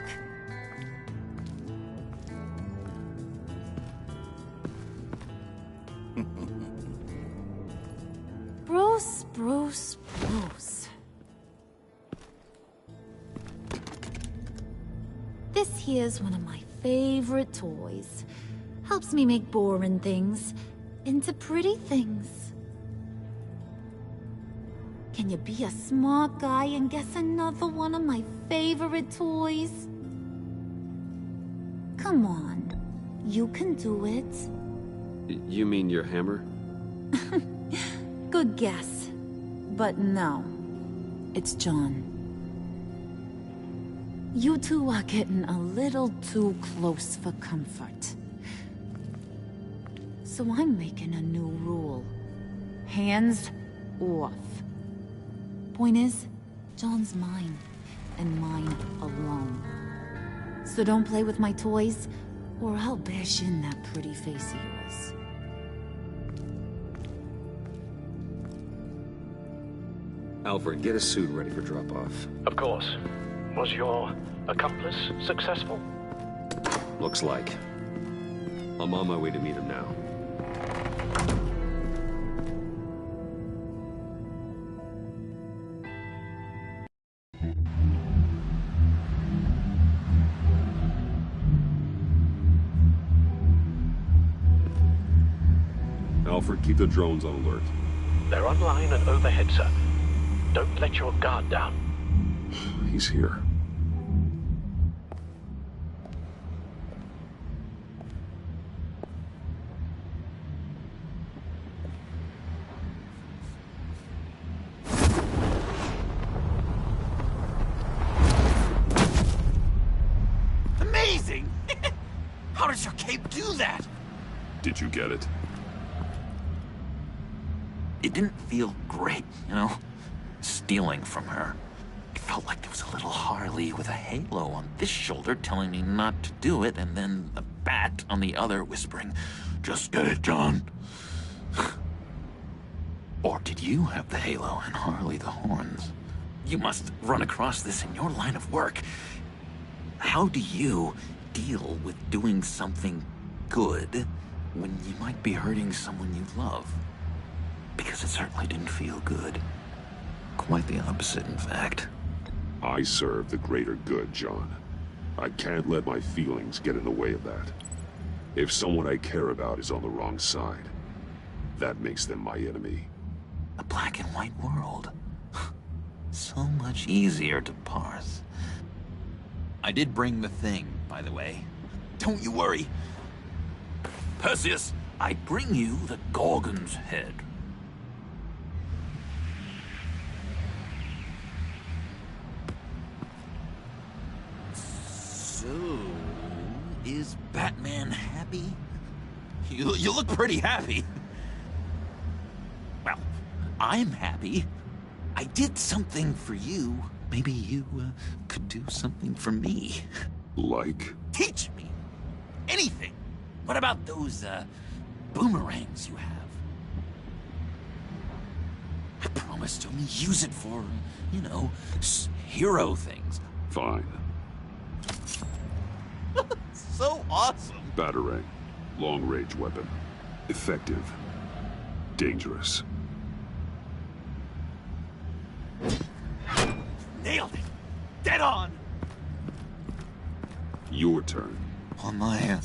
Bruce, Bruce, Bruce. This here's one of my favorite toys. Helps me make boring things into pretty things. Can you be a smart guy and guess another one of my favorite toys? Come on, you can do it. You mean your hammer? Good guess. But no, it's John. You two are getting a little too close for comfort. So I'm making a new rule. Hands off. Point is, John's mine, and mine alone. So don't play with my toys, or I'll bash in that pretty face of yours. Alfred, get a suit ready for drop-off. Of course. Was your accomplice successful? Looks like. I'm on my way to meet him now. Alfred, keep the drones on alert. They're online and overhead, sir. Don't let your guard down. He's here. Amazing! How does your cape do that? Did you get it? It didn't feel great, you know? Stealing from her. It felt like there was a little Harley with a halo on this shoulder telling me not to do it, and then the bat on the other whispering, "Just get it, John." Or did you have the halo and Harley the horns? You must run across this in your line of work. How do you deal with doing something good when you might be hurting someone you love? Because it certainly didn't feel good. Quite the opposite, in fact. I serve the greater good, John. I can't let my feelings get in the way of that. If someone I care about is on the wrong side, that makes them my enemy. A black and white world. So much easier to parse. I did bring the thing, by the way. Don't you worry. Perseus, I bring you the Gorgon's head. So, is Batman happy? You look pretty happy. Well, I'm happy. I did something for you. Maybe you could do something for me. Like? Teach me. Anything. What about those boomerangs you have? I promise to only use it for, you know, hero things. Fine. So awesome. Batarang. Long-range weapon. Effective. Dangerous. Nailed it. Dead on. Your turn. On my...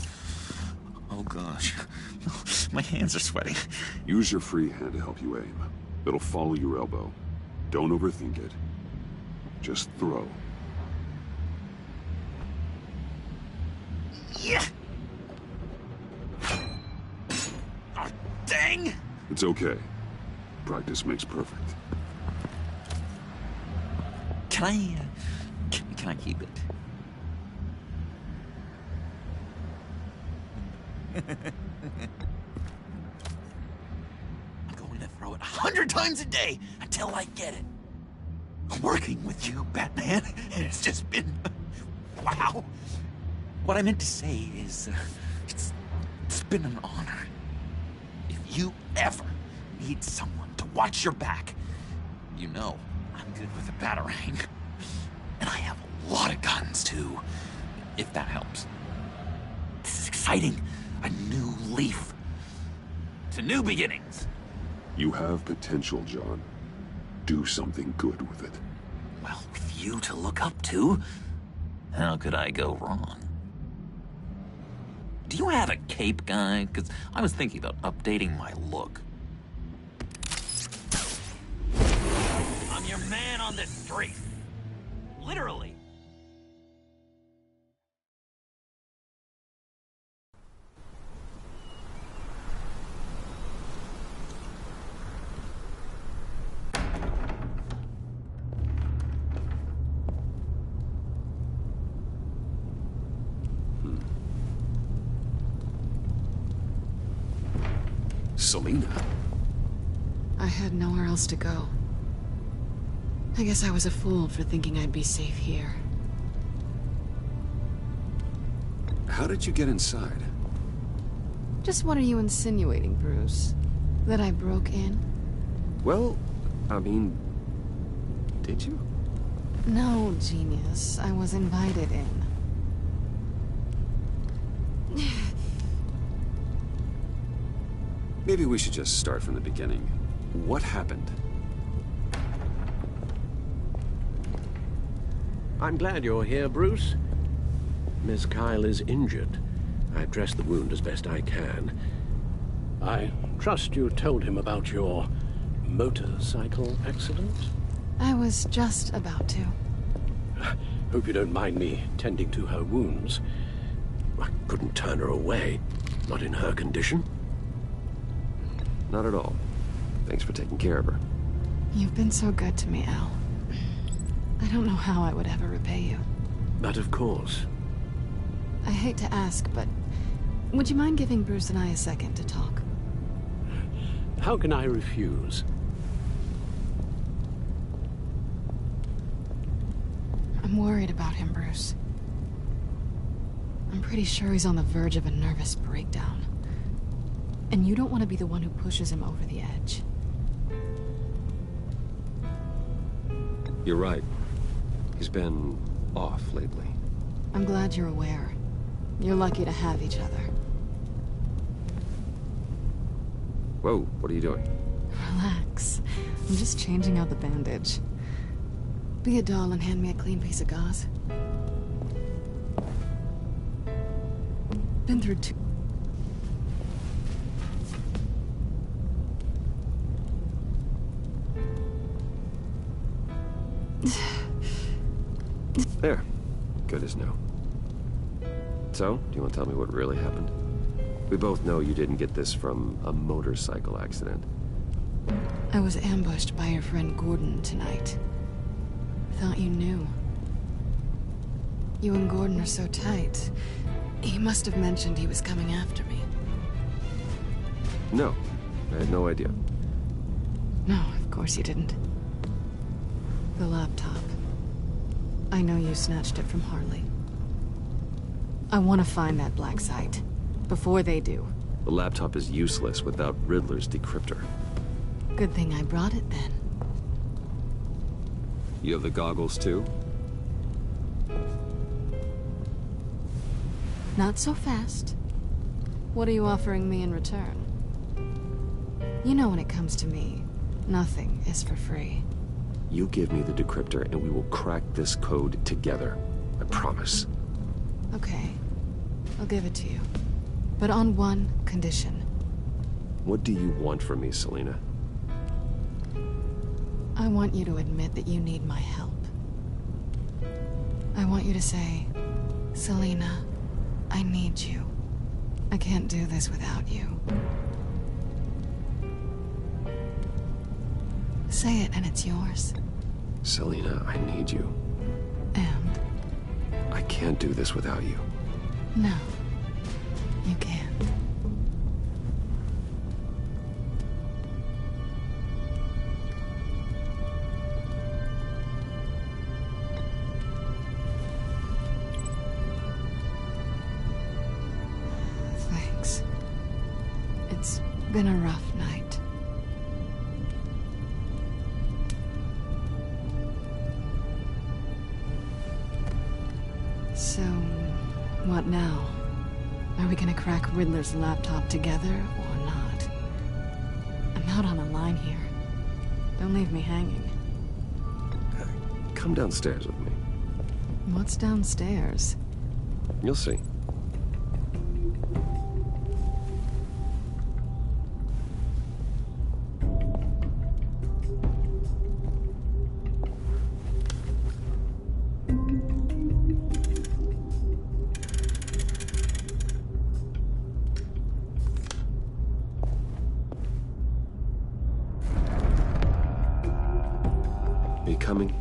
oh gosh. My hands are sweating. Use your free hand to help you aim. It'll follow your elbow. Don't overthink it. Just throw. Yeah. Oh, dang. It's okay. Practice makes perfect. Can I keep it? I'm going to throw it 100 times a day until I get it. Working with you, Batman, it's just been... wow. What I meant to say is, it's been an honor. If you ever need someone to watch your back, you know I'm good with a batarang. And I have a lot of guns, too. If that helps. This is exciting. A new leaf. To new beginnings. You have potential, John. Do something good with it. Well, with you to look up to, how could I go wrong? Do you have a cape, guy? Because I was thinking about updating my look. I'm your man on this street. Literally. Selina. I had nowhere else to go. I guess I was a fool for thinking I'd be safe here. How did you get inside? Just what are you insinuating, Bruce? That I broke in? Well, I mean, did you? No, genius. I was invited in. Maybe we should just start from the beginning. What happened? I'm glad you're here, Bruce. Miss Kyle is injured. I've dressed the wound as best I can. I trust you told him about your motorcycle accident? I was just about to. Hope you don't mind me tending to her wounds. I couldn't turn her away. Not in her condition. Not at all. Thanks for taking care of her. You've been so good to me, Al. I don't know how I would ever repay you. But of course. I hate to ask, but would you mind giving Bruce and I a second to talk? How can I refuse? I'm worried about him, Bruce. I'm pretty sure he's on the verge of a nervous breakdown. And you don't want to be the one who pushes him over the edge. You're right. He's been off lately. I'm glad you're aware. You're lucky to have each other. Whoa, what are you doing? Relax. I'm just changing out the bandage. Be a doll and hand me a clean piece of gauze. Been through two... There. Good as new. So, do you want to tell me what really happened? We both know you didn't get this from a motorcycle accident. I was ambushed by your friend Gordon tonight. Thought you knew. You and Gordon are so tight. He must have mentioned he was coming after me. No. I had no idea. No, of course you didn't. The laptop. I know you snatched it from Harley. I want to find that black site. Before they do. The laptop is useless without Riddler's decryptor. Good thing I brought it then. You have the goggles too? Not so fast. What are you offering me in return? You know when it comes to me, nothing is for free. You give me the decryptor and we will crack this code together. I promise. Okay. I'll give it to you. But on one condition. What do you want from me, Selina? I want you to admit that you need my help. I want you to say, Selina, I need you. I can't do this without you. Say it and it's yours. Selina, I need you. And? I can't do this without you. No. You can't. Thanks. It's been a rough night. Are we gonna crack Riddler's laptop together or not? I'm out on a line here. Don't leave me hanging. Come downstairs with me. What's downstairs? You'll see. Are you coming?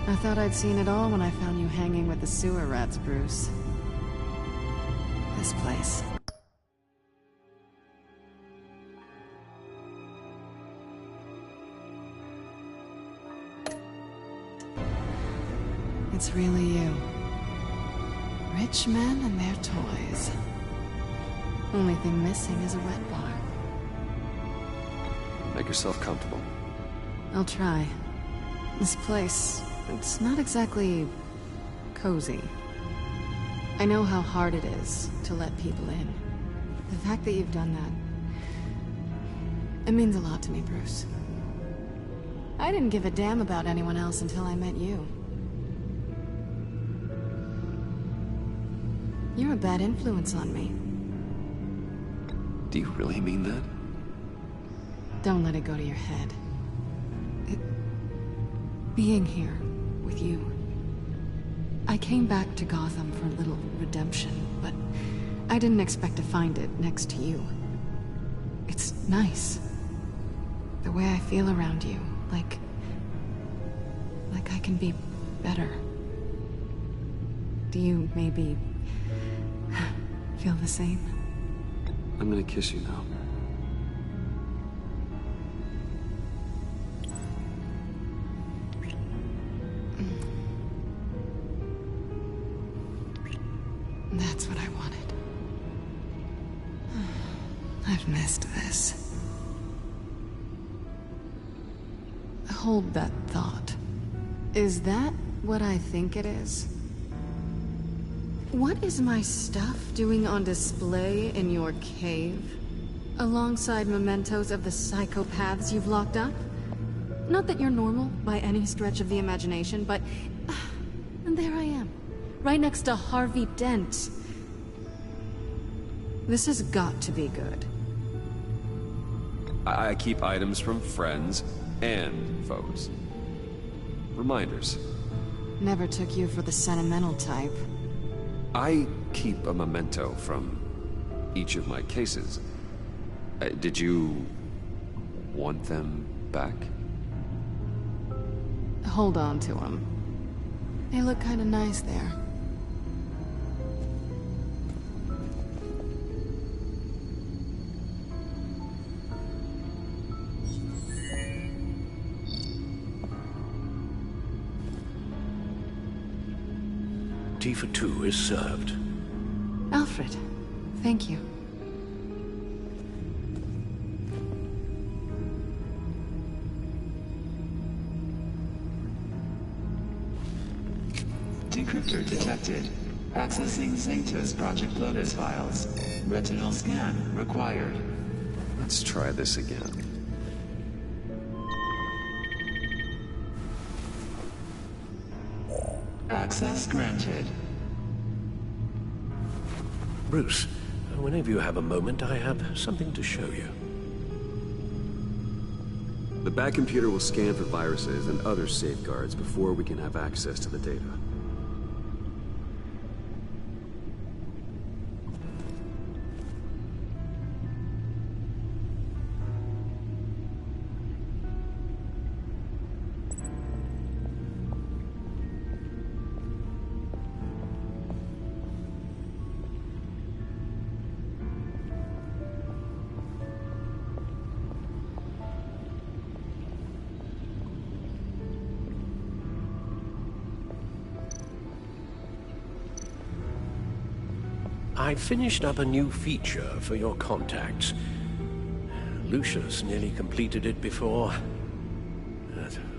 I thought I'd seen it all when I found you hanging with the sewer rats, Bruce. This place. It's really you. Rich men and their toys. Only thing missing is a wet bar. Make yourself comfortable. I'll try. This place, it's not exactly cozy. I know how hard it is to let people in. The fact that you've done that, it means a lot to me, Bruce. I didn't give a damn about anyone else until I met you. You're a bad influence on me. Do you really mean that? Don't let it go to your head. Being here with you. I came back to Gotham for a little redemption, but I didn't expect to find it next to you. It's nice. The way I feel around you, like I can be better. Do you maybe feel the same? I'm gonna kiss you now. That's what I wanted. I've missed this. Hold that thought. Is that what I think it is? What is my stuff doing on display in your cave? Alongside mementos of the psychopaths you've locked up? Not that you're normal by any stretch of the imagination, but... and there I am. Right next to Harvey Dent. This has got to be good. I keep items from friends and foes. Reminders. Never took you for the sentimental type. I keep a memento from each of my cases. Did you want them back? Hold on to them. They look kinda nice there. duty for two is served. Alfred, thank you. Decryptor detected. Accessing Zeta's Project Lotus files. Retinal scan required. Let's try this again. Access granted. Bruce, whenever you have a moment, I have something to show you. The back computer will scan for viruses and other safeguards before we can have access to the data. I finished up a new feature for your contacts. Lucius nearly completed it before.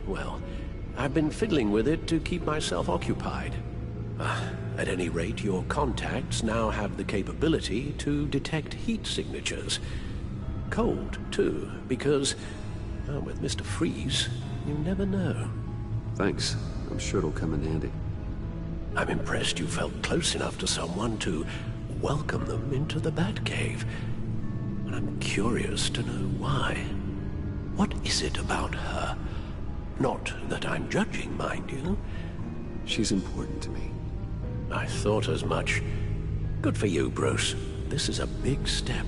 Well, I've been fiddling with it to keep myself occupied. At any rate, your contacts now have the capability to detect heat signatures. Cold, too, because, well, with Mr. Freeze, you never know. Thanks. I'm sure it'll come in handy. I'm impressed you felt close enough to someone to welcome them into the Batcave. And I'm curious to know why. What is it about her? Not that I'm judging, mind you. She's important to me. I thought as much. Good for you, Bruce. This is a big step.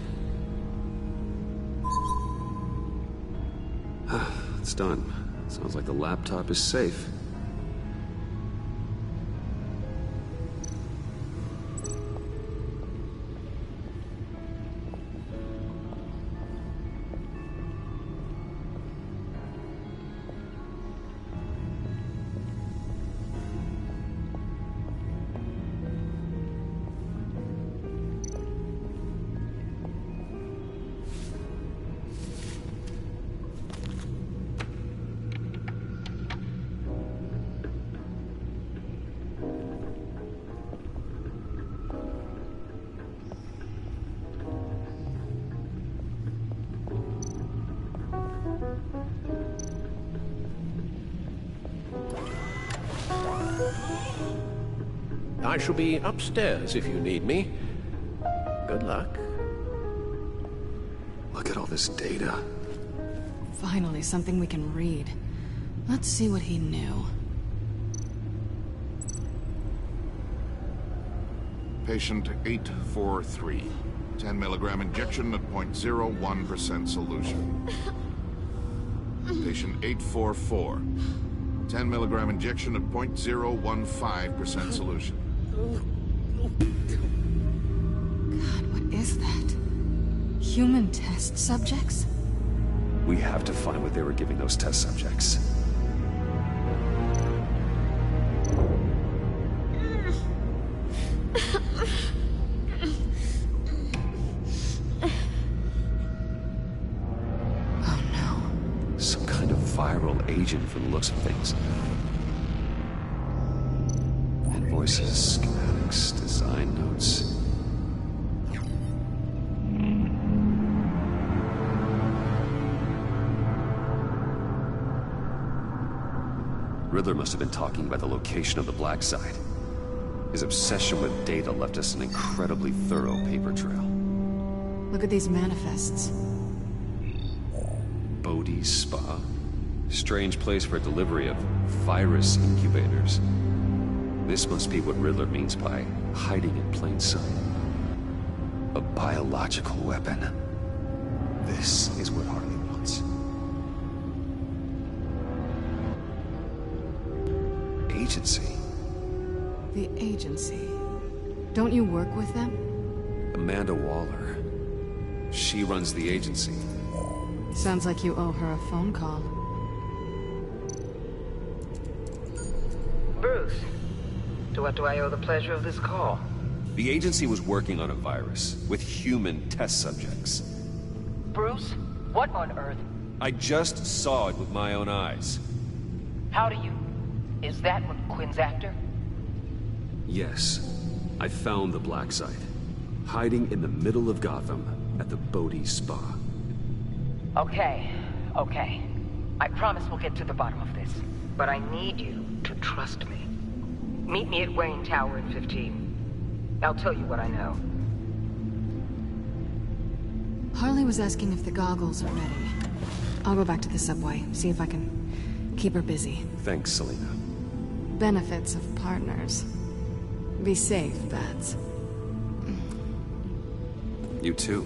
It's done. Sounds like the laptop is safe. I shall be upstairs if you need me. Good luck. Look at all this data. Finally, something we can read. Let's see what he knew. Patient 843. 10 milligram injection at 0.01% solution. Patient 844. 10 milligram injection at 0.015% solution. God, what is that? Human test subjects? We have to find what they were giving those test subjects. Oh no. Some kind of viral agent from the looks of things. Invoices, schematics, design notes. Riddler must have been talking about the location of the Black Site. His obsession with data left us an incredibly thorough paper trail. Look at these manifests. Bodhi's Spa? Strange place for delivery of virus incubators. This must be what Riddler means by hiding in plain sight. A biological weapon. This is what Harley wants. Agency. The agency. Don't you work with them? Amanda Waller. She runs the agency. Sounds like you owe her a phone call. Bruce, To what do I owe the pleasure of this call? The agency was working on a virus with human test subjects. Bruce, what on earth? I just saw it with my own eyes. How do you... Is that what Quinn's after? Yes. I found the black site. Hiding in the middle of Gotham at the Bodhi Spa. Okay. I promise we'll get to the bottom of this. But I need you to trust me. Meet me at Wayne Tower at 15. I'll tell you what I know. Harley was asking if the goggles are ready. I'll go back to the subway, see if I can keep her busy. Thanks, Selina. Benefits of partners. Be safe, Bats. You too.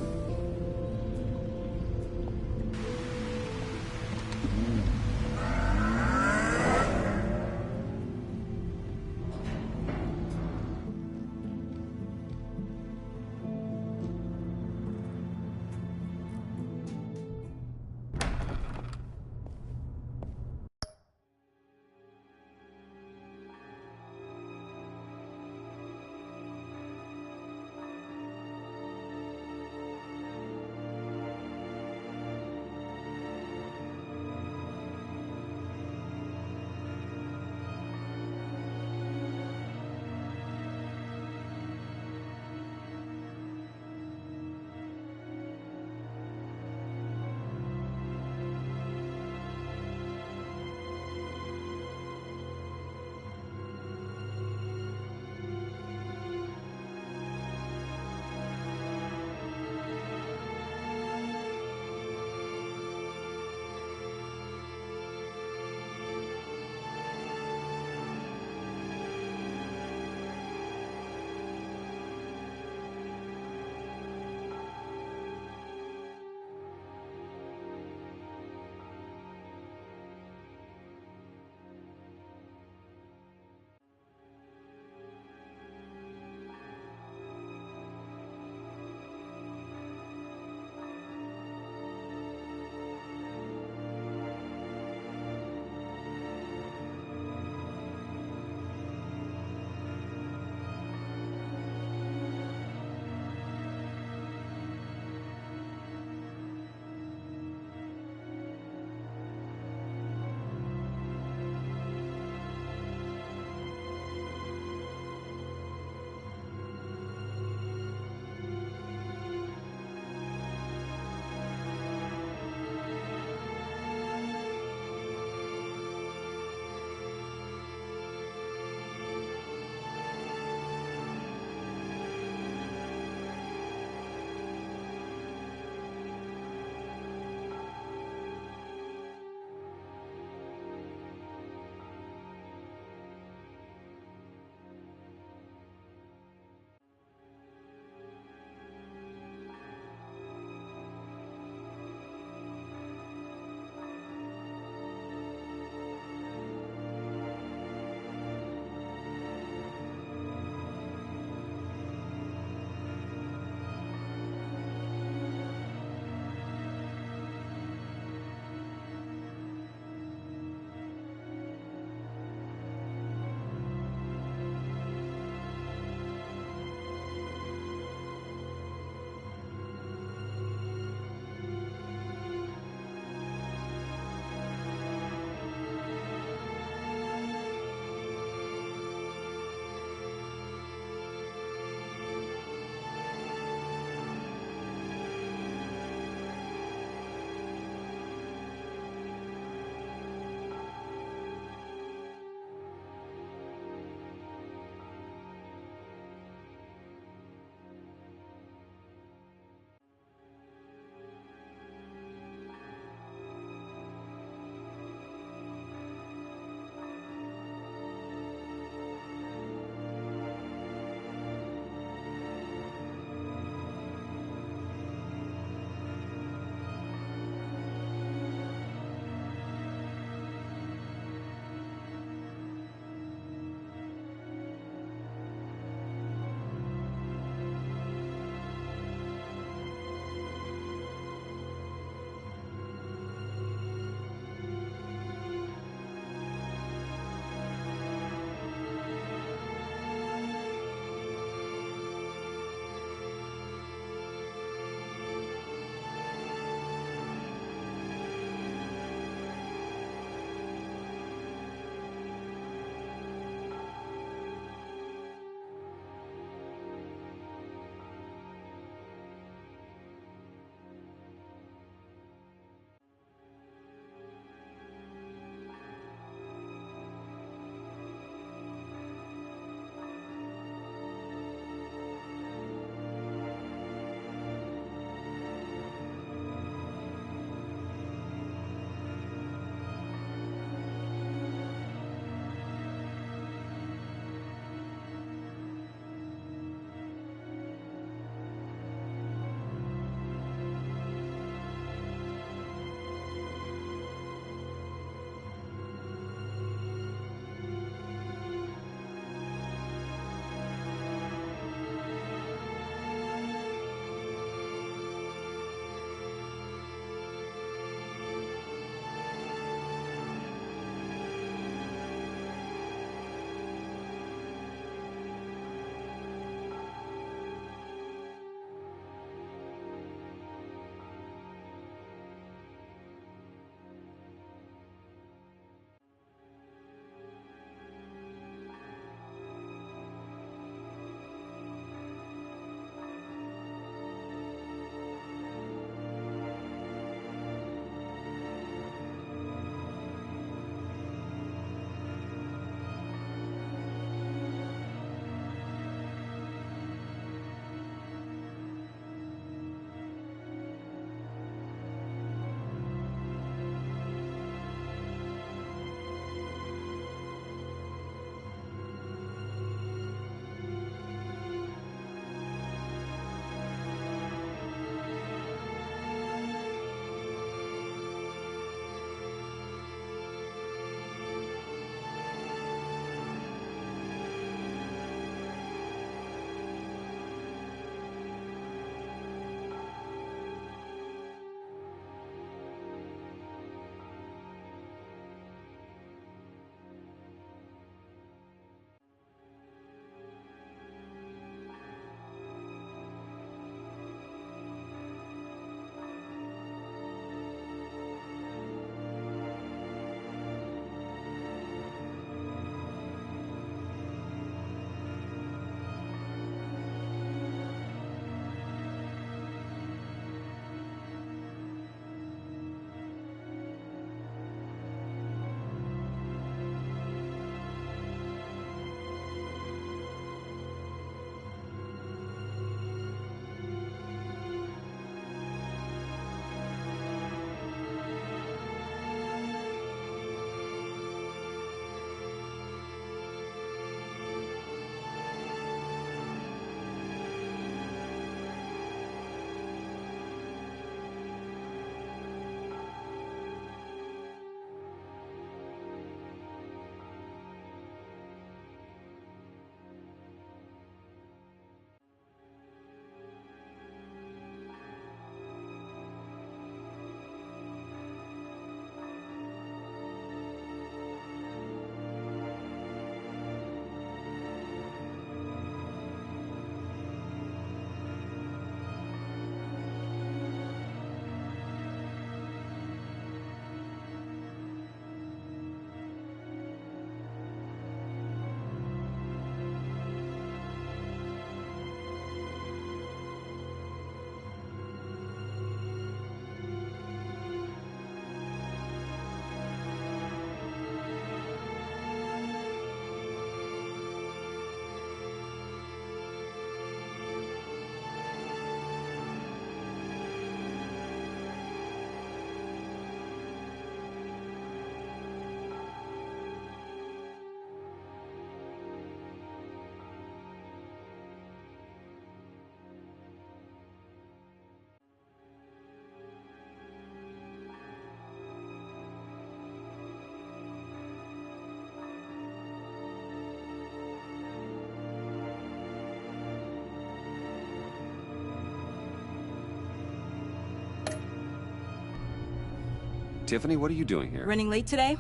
Tiffany, what are you doing here? Running late today?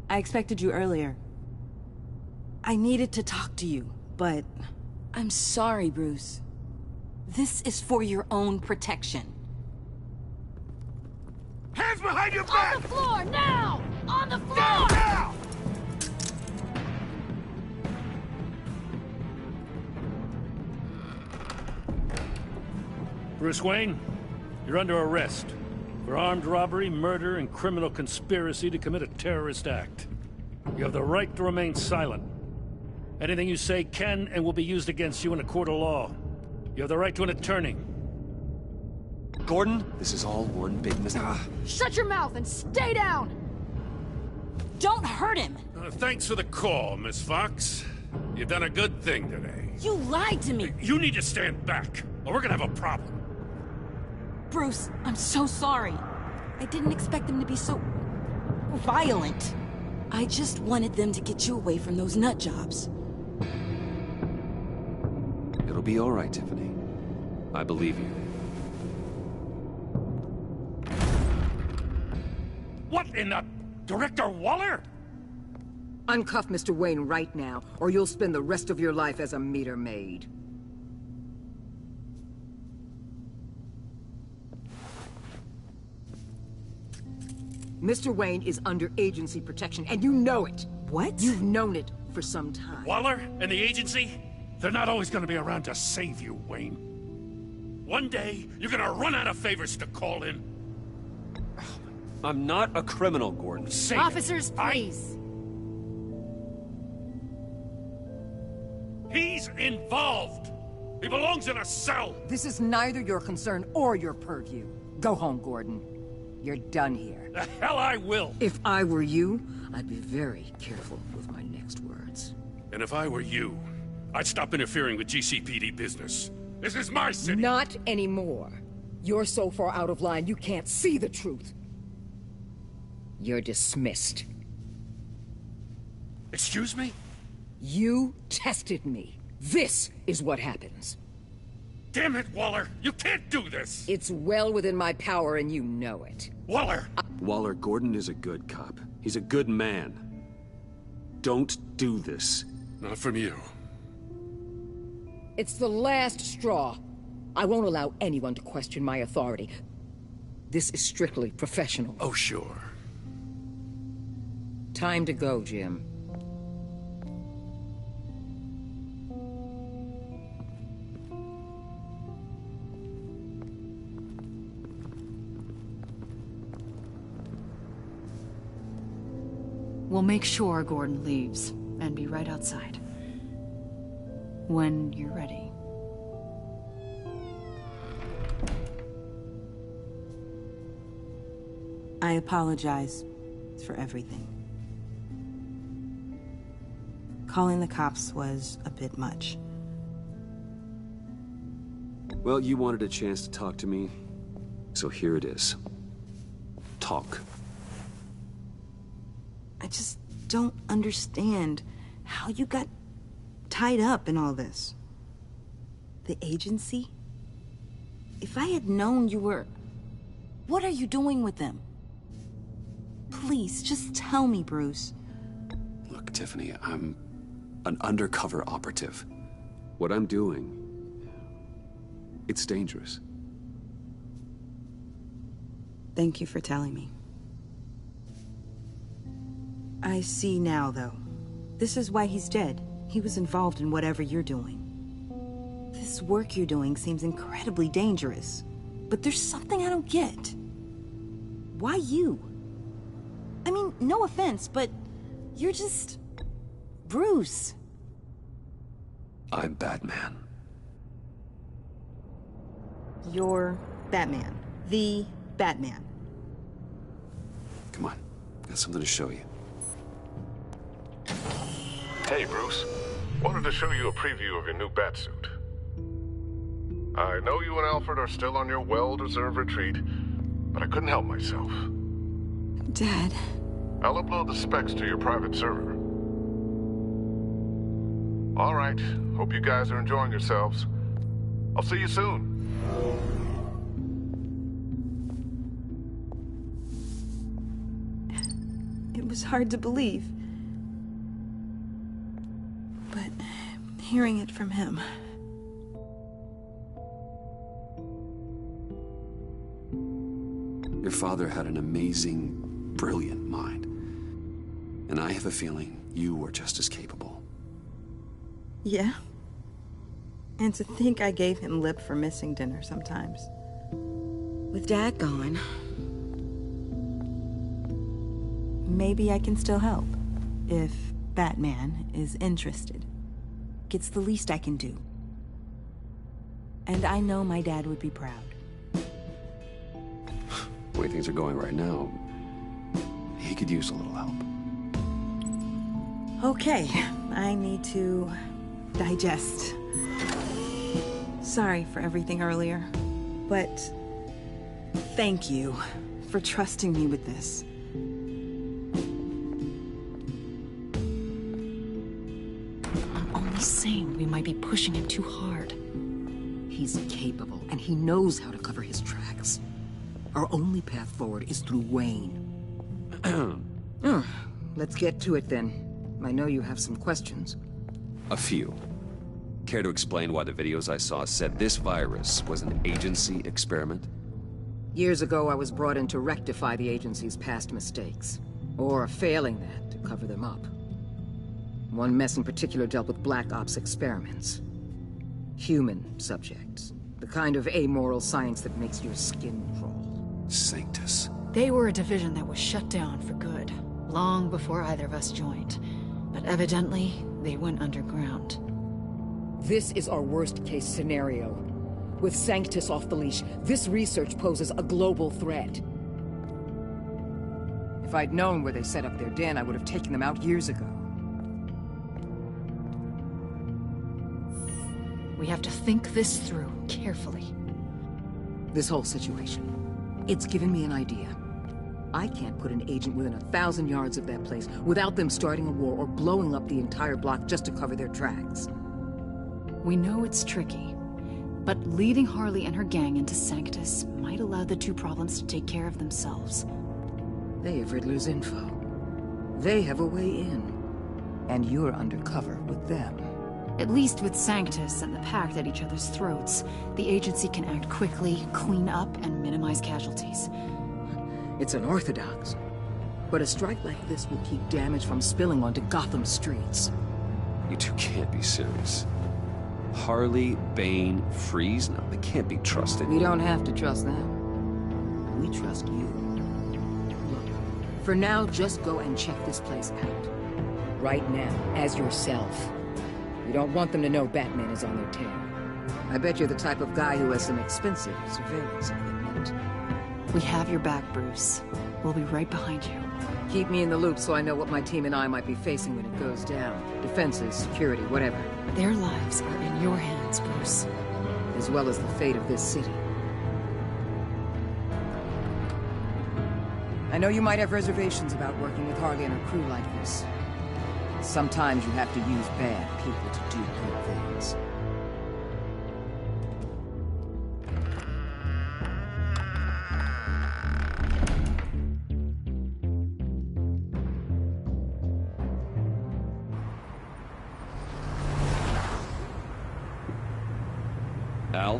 I expected you earlier. I needed to talk to you, but... I'm sorry, Bruce. This is for your own protection. Hands behind your back! On the floor, now! On the floor! Down, now! Bruce Wayne, you're under arrest for armed robbery, murder, and criminal conspiracy to commit a terrorist act. You have the right to remain silent. Anything you say can and will be used against you in a court of law. You have the right to an attorney. Gordon, this is all one big mistake. Shut your mouth and stay down! Don't hurt him! Thanks for the call, Miss Fox. You've done a good thing today. You lied to me! You need to stand back, or we're gonna have a problem. Bruce, I'm so sorry. I didn't expect them to be so... violent. I just wanted them to get you away from those nut jobs. It'll be all right, Tiffany. I believe you. What in the... Director Waller? Uncuff Mr. Wayne right now, or you'll spend the rest of your life as a meter maid. Mr. Wayne is under agency protection, and you know it. What? You've known it for some time. Waller and the agency? They're not always gonna be around to save you, Wayne. One day, you're gonna run out of favors to call in. I'm not a criminal, Gordon. Officers, please. He's involved. He belongs in a cell. This is neither your concern or your purview. Go home, Gordon. You're done here. The hell I will. If I were you, I'd be very careful with my next words. And if I were you, I'd stop interfering with GCPD business. This is my city. Not anymore. You're so far out of line, you can't see the truth. You're dismissed. Excuse me? You tested me. This is what happens. Damn it, Waller! You can't do this! It's well within my power and you know it. Waller! Waller, Gordon is a good cop. He's a good man. Don't do this. Not from you. It's the last straw. I won't allow anyone to question my authority. This is strictly professional. Oh, sure. Time to go, Jim. We'll make sure Gordon leaves, and be right outside. When you're ready. I apologize for everything. Calling the cops was a bit much. Well, you wanted a chance to talk to me, so here it is. Talk. I just don't understand how you got tied up in all this. The agency? If I had known you were... What are you doing with them? Please, just tell me, Bruce. Look, Tiffany, I'm an undercover operative. What I'm doing, it's dangerous. Thank you for telling me. I see now, though. This is why he's dead. He was involved in whatever you're doing. This work you're doing seems incredibly dangerous. But there's something I don't get. Why you? I mean, no offense, but you're just... Bruce. I'm Batman. You're Batman. The Batman. Come on, got something to show you. Hey, Bruce. Wanted to show you a preview of your new Batsuit. I know you and Alfred are still on your well-deserved retreat, but I couldn't help myself. Dad. I'll upload the specs to your private server. All right. Hope you guys are enjoying yourselves. I'll see you soon. was hard to believe. But hearing it from him... Your father had an amazing, brilliant mind. And I have a feeling you were just as capable. Yeah? And to think I gave him lip for missing dinner sometimes. With Dad gone... Maybe I can still help. If Batman is interested. It's the least I can do. And I know my dad would be proud. The way things are going right now, he could use a little help. Okay, I need to digest. Sorry for everything earlier, but thank you for trusting me with this. I'm only saying we might be pushing him too hard. He's capable, and he knows how to cover his tracks. Our only path forward is through Wayne. Let's get to it then. I know you have some questions. A few. Care to explain why the videos I saw said this virus was an agency experiment? Years ago, I was brought in to rectify the agency's past mistakes. Or, failing that, to cover them up. One mess in particular dealt with Black Ops experiments. Human subjects. The kind of amoral science that makes your skin crawl. Sanctus. They were a division that was shut down for good, long before either of us joined. But evidently, they went underground. This is our worst-case scenario. With Sanctus off the leash, this research poses a global threat. If I'd known where they set up their den, I would have taken them out years ago. We have to think this through carefully. This whole situation, it's given me an idea. I can't put an agent within 1,000 yards of that place without them starting a war or blowing up the entire block just to cover their tracks. We know it's tricky, but leading Harley and her gang into Sanctus might allow the two problems to take care of themselves. They have Riddler's info. They have a way in. And you're undercover with them. At least with Sanctus and the Pact at each other's throats, the agency can act quickly, clean up, and minimize casualties. It's unorthodox. But a strike like this will keep damage from spilling onto Gotham streets. You two can't be serious. Harley, Bane, Freeze? No, they can't be trusted. We don't have to trust them. We trust you. Look, for now, just go and check this place out. Right now, as yourself. You don't want them to know Batman is on their tail. I bet you're the type of guy who has some expensive surveillance equipment. We have your back, Bruce. We'll be right behind you. Keep me in the loop so I know what my team and I might be facing when it goes down. Defenses, security, whatever. Their lives are in your hands, Bruce. As well as the fate of this city. I know you might have reservations about working with Harley and her crew like this. Sometimes you have to use bad people to do good things. Al?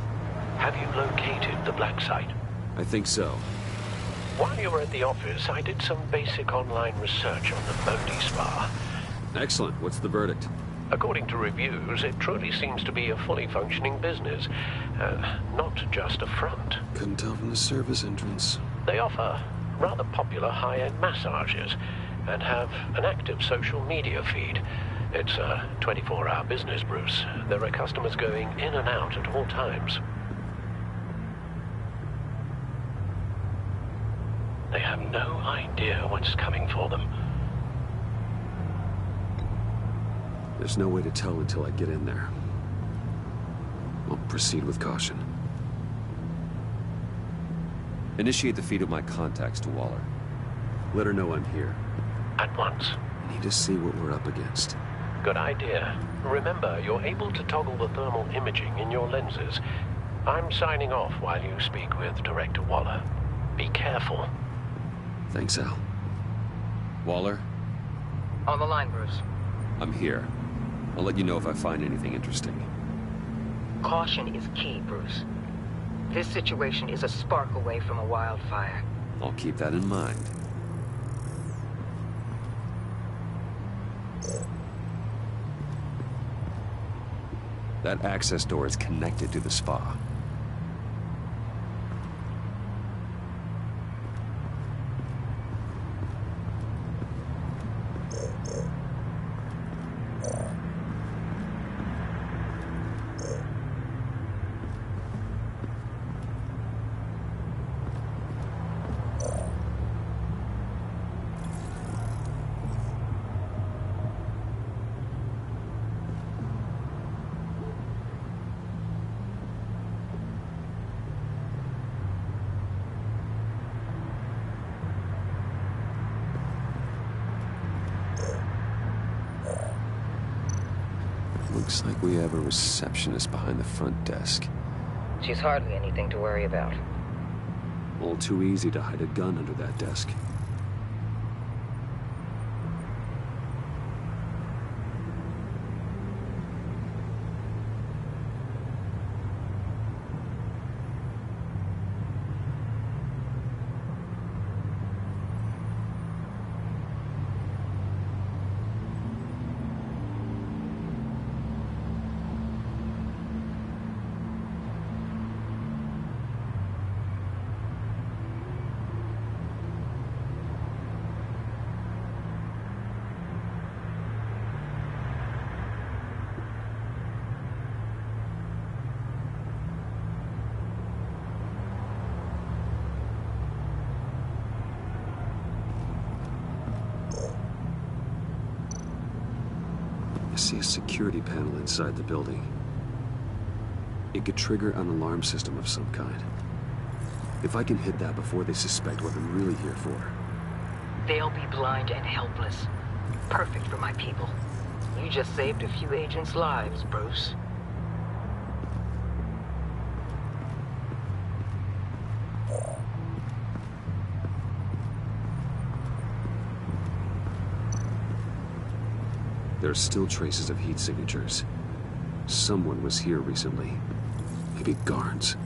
Have you located the black site? I think so. While you were at the office, I did some basic online research on the Bodhi Spa. Excellent. What's the verdict? According to reviews, it truly seems to be a fully functioning business. Not just a front. Couldn't tell from the service entrance. They offer rather popular high-end massages and have an active social media feed. It's a 24-hour business, Bruce. There are customers going in and out at all times. They have no idea what's coming for them. There's no way to tell until I get in there. I'll proceed with caution. Initiate the feed of my contacts to Waller. Let her know I'm here. At once. I need to see what we're up against. Good idea. Remember, you're able to toggle the thermal imaging in your lenses. I'm signing off while you speak with Director Waller. Be careful. Thanks, Al. Waller? On the line, Bruce. I'm here. I'll let you know if I find anything interesting. Caution is key, Bruce. This situation is a spark away from a wildfire. I'll keep that in mind. That access door is connected to the spa. Looks like we have a receptionist behind the front desk. She's hardly anything to worry about. All too easy to hide a gun under that desk. I see a security panel inside the building. It could trigger an alarm system of some kind. If I can hit that before they suspect what I'm really here for. They'll be blind and helpless. Perfect for my people. You just saved a few agents' lives, Bruce. There are still traces of heat signatures. Someone was here recently. Maybe guards.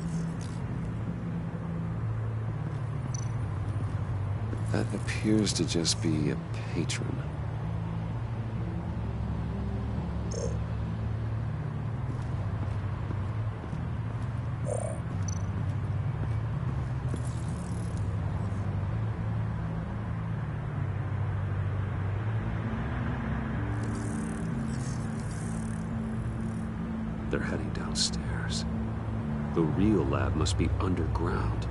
That appears to just be a patron. They're heading downstairs. The real lab must be underground.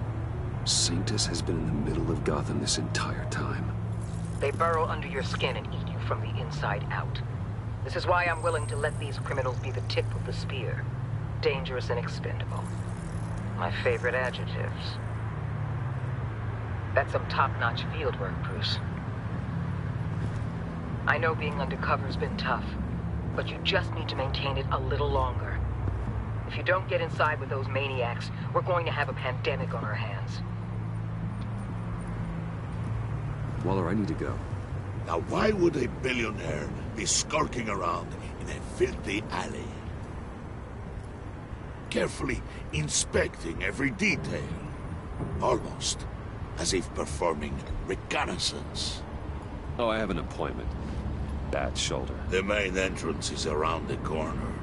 Sanctus has been in the middle of Gotham this entire time. They burrow under your skin and eat you from the inside out. This is why I'm willing to let these criminals be the tip of the spear. Dangerous and expendable. My favorite adjectives. That's some top-notch field work, Bruce. I know being undercover's been tough, but you just need to maintain it a little longer. If you don't get inside with those maniacs, we're going to have a pandemic on our hands. Waller, I need to go. Now why would a billionaire be skulking around in a filthy alley? Carefully inspecting every detail. Almost as if performing reconnaissance. Oh, I have an appointment. Bad shoulder. The main entrance is around the corner.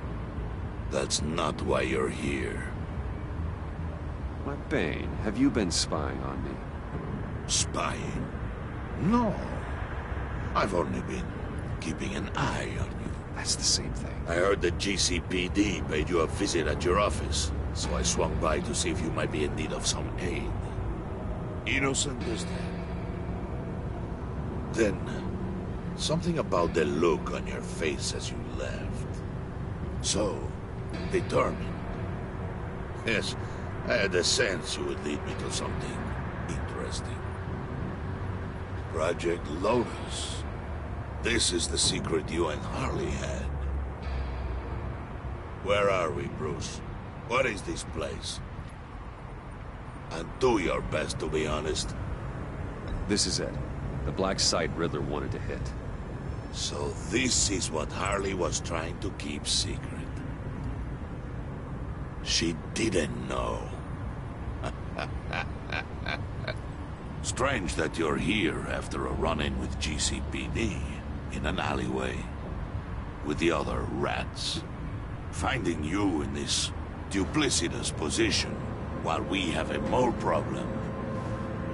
That's not why you're here. My Bane, have you been spying on me? Spying? No. I've only been keeping an eye on you. That's the same thing. I heard the GCPD paid you a visit at your office, so I swung by to see if you might be in need of some aid. Innocent as that. Then, something about the look on your face as you left. So determined. Yes, I had a sense you would lead me to something interesting. Project Lotus. This is the secret you and Harley had. Where are we, Bruce? What is this place? And do your best to be honest. This is it. The black site Riddler wanted to hit. So this is what Harley was trying to keep secret. She didn't know. Strange that you're here after a run-in with GCPD in an alleyway with the other rats. Finding you in this duplicitous position while we have a mole problem.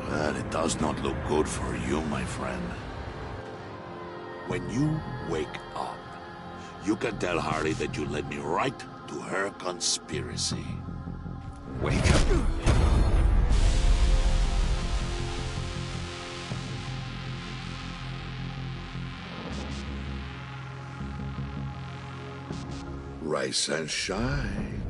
Well, it does not look good for you, my friend. When you wake up, you can tell Harley that you led me right to her conspiracy. Wake up. Rise and shine.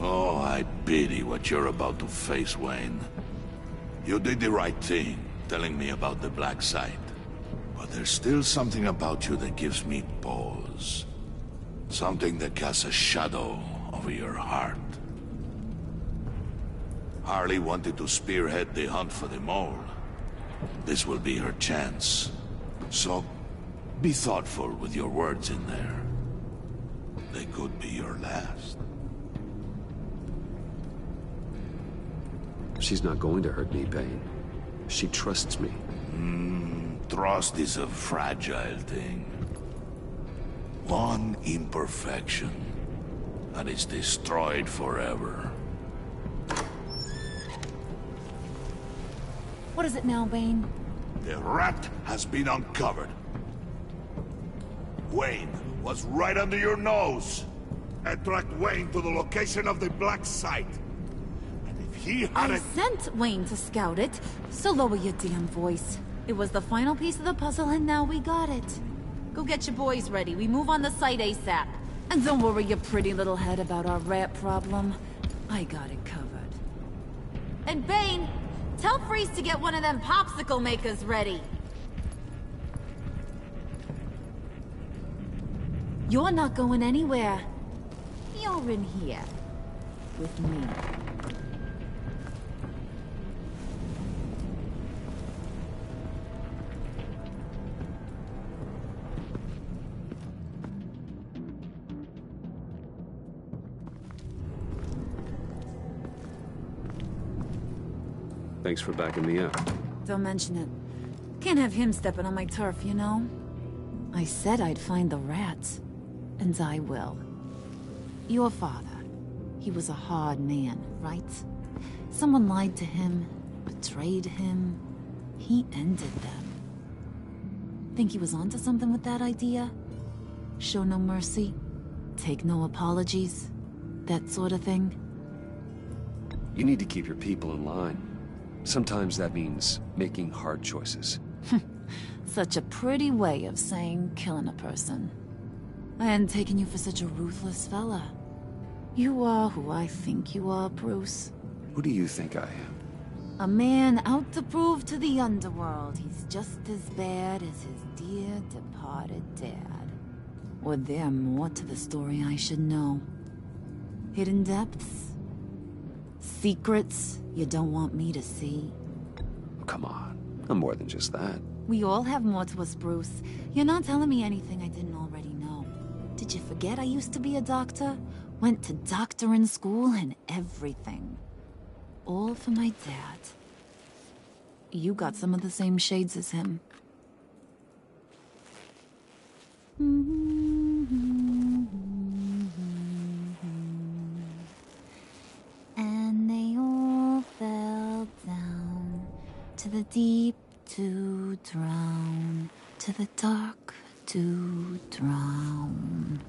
Oh, I pity what you're about to face, Wayne. You did the right thing, telling me about the black site. But there's still something about you that gives me pause. Something that casts a shadow over your heart. Harley wanted to spearhead the hunt for the mole. This will be her chance. So, be thoughtful with your words in there. They could be your last. She's not going to hurt me, Bane. She trusts me. Trust is a fragile thing. One imperfection, and it's destroyed forever. What is it now, Bane? The rat has been uncovered. Wayne was right under your nose. I tracked Wayne to the location of the black site. And if he I sent Wayne to scout it, so lower your damn voice. It was the final piece of the puzzle, and now we got it. Go get your boys ready. We move on the site ASAP. And don't worry your pretty little head about our rat problem. I got it covered. And Bane, tell Freeze to get one of them popsicle makers ready. You're not going anywhere. You're in here. With me. Thanks for backing me up. Don't mention it. Can't have him stepping on my turf, you know? I said I'd find the rats. And I will. Your father. He was a hard man, right? Someone lied to him, betrayed him. He ended them. Think he was onto something with that idea? Show no mercy? Take no apologies? That sort of thing? You need to keep your people in line. Sometimes that means making hard choices. Such a pretty way of saying killing a person. I hadn't taken you for such a ruthless fella. You are who I think you are, Bruce. Who do you think I am? A man out to prove to the underworld he's just as bad as his dear departed dad. Or there more to the story I should know. Hidden depths? Secrets you don't want me to see? Oh, come on. I'm more than just that. We all have more to us, Bruce. You're not telling me anything I didn't already know. Did you forget I used to be a doctor? Went to doctoring school and everything. All for my dad. You got some of the same shades as him. And they all fell down to the deep to drown, to the dark to drown.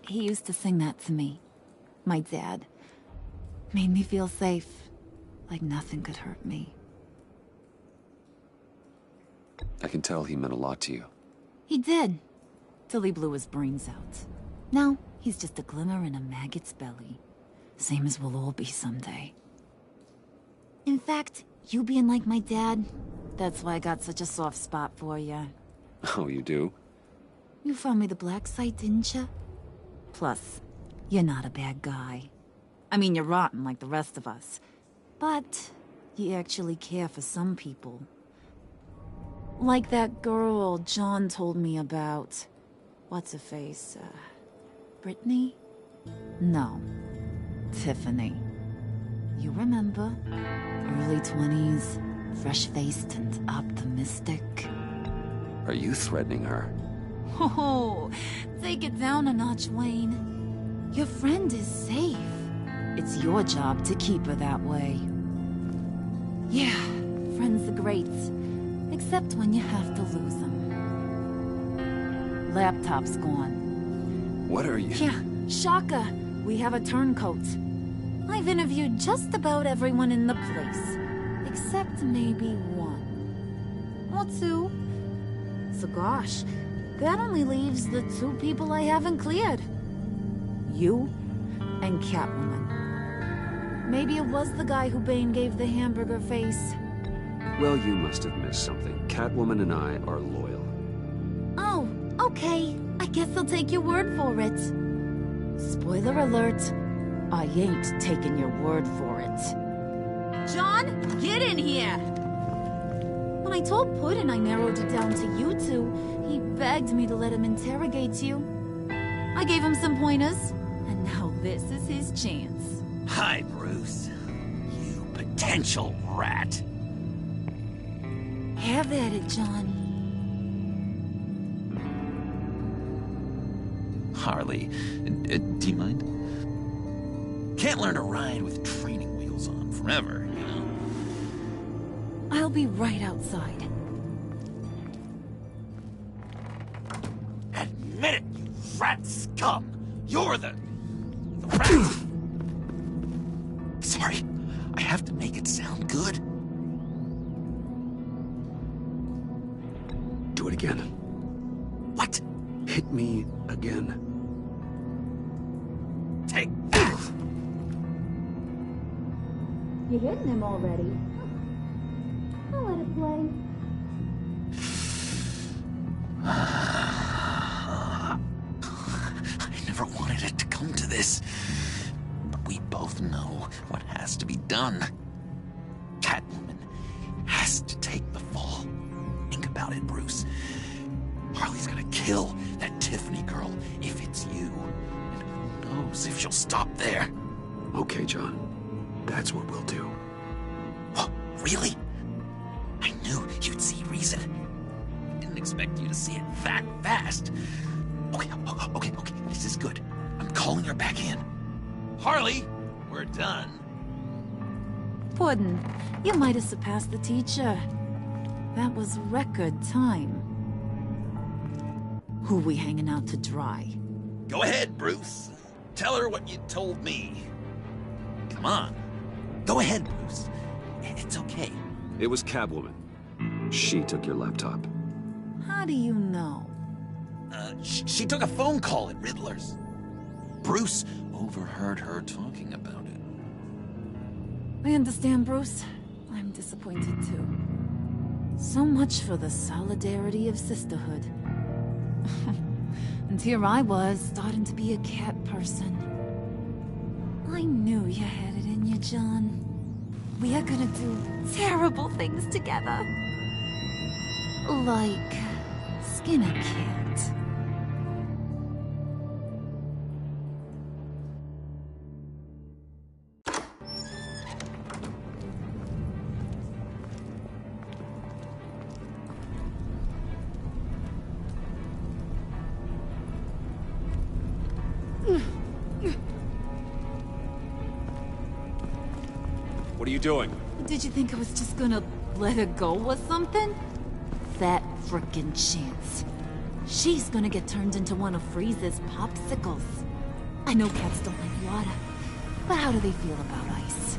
He used to sing that to me. My dad. Made me feel safe. Like nothing could hurt me. I can tell he meant a lot to you. He did. Till he blew his brains out. Now, he's just a glimmer in a maggot's belly. Same as we'll all be someday. In fact, you being like my dad, That's why I got such a soft spot for you. Oh, you do? You found me the black site, didn't you? Plus, you're not a bad guy. I mean, you're rotten like the rest of us. But you actually care for some people. Like that girl John told me about. What's her face? Brittany? No. Tiffany. You remember? Early 20s, fresh-faced and optimistic. Are you threatening her? Oh, take it down a notch, Wayne. Your friend is safe. It's your job to keep her that way. Yeah, friends are great. Except when you have to lose them. Laptop's gone. What are you... Yeah, shocker. We have a turncoat. I've interviewed just about everyone in the place. Except maybe one. Or two. So gosh, that only leaves the two people I haven't cleared. You and Catwoman. Maybe it was the guy who Bane gave the hamburger face. Well, you must have missed something. Catwoman and I are loyal. Oh, okay. I guess I'll take your word for it. Spoiler alert. I ain't taking your word for it. John, get in here! When I told Puddin' I narrowed it down to you two, he begged me to let him interrogate you. I gave him some pointers, and now this is his chance. Hi, Bruce. You potential rat. Have at it, John. Harley, do you mind? Can't learn to ride with training wheels on forever, you know? I'll be right outside. Admit it, you rat scum! You're the rat! Sorry, I have to make it sound good. Do it again. What? Hit me again. Take that! You hitting him already? I'll let it play. I never wanted it to come to this. But we both know what has to be done. Catwoman has to take the fall. Think about it, Bruce. Harley's gonna kill that Tiffany girl if it's you. And who knows if she'll stop there. Okay, John. That's what we'll do. Oh, really? I knew you'd see reason. I didn't expect you to see it that fast. Okay, this is good. I'm calling her back in. Harley, we're done. Puddin', you might have surpassed the teacher. That was record time. Who we hanging out to dry? Go ahead, Bruce. Tell her what you told me. Come on. Go ahead, Bruce. It's okay. It was Catwoman. She took your laptop. How do you know? She took a phone call at Riddler's. Bruce overheard her talking about it. I understand, Bruce. I'm disappointed too. So much for the solidarity of sisterhood. And here I was, starting to be a cat person. I knew you had it in you, John. We are gonna do terrible things together. Like skin a cat. What are you doing? Did you think I was just gonna let her go or something? That frickin' chance. She's gonna get turned into one of Freeze's popsicles. I know cats don't like water, but how do they feel about ice?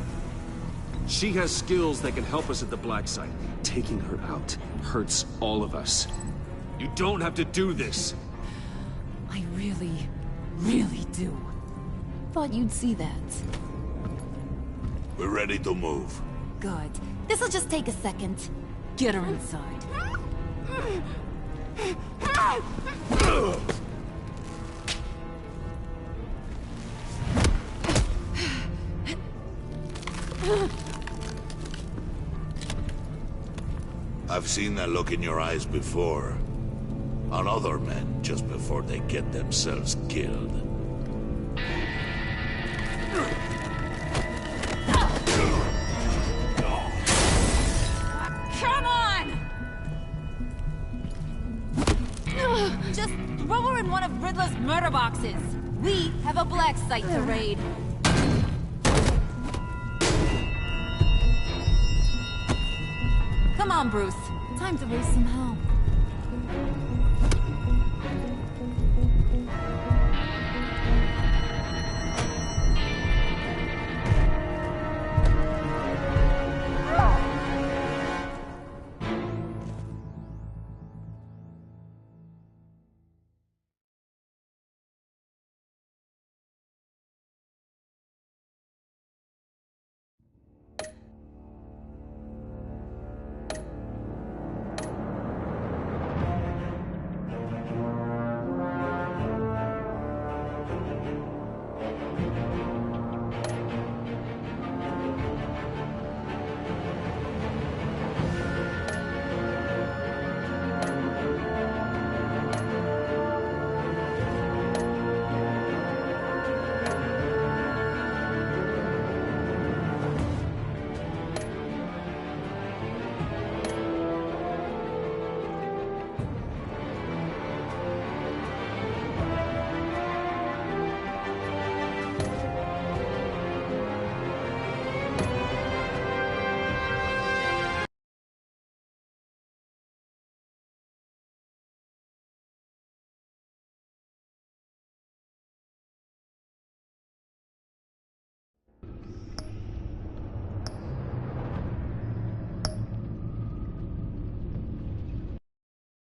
She has skills that can help us at the Black Site. Taking her out hurts all of us. You don't have to do this. I really, really do. Thought you'd see that. We're ready to move. Good. This'll just take a second. Get her inside. I've seen that look in your eyes before. On other men, just before they get themselves killed. Come on! Just throw her in one of Riddler's murder boxes. We have a black site to raid. Come on, Bruce. Time to raise some hell.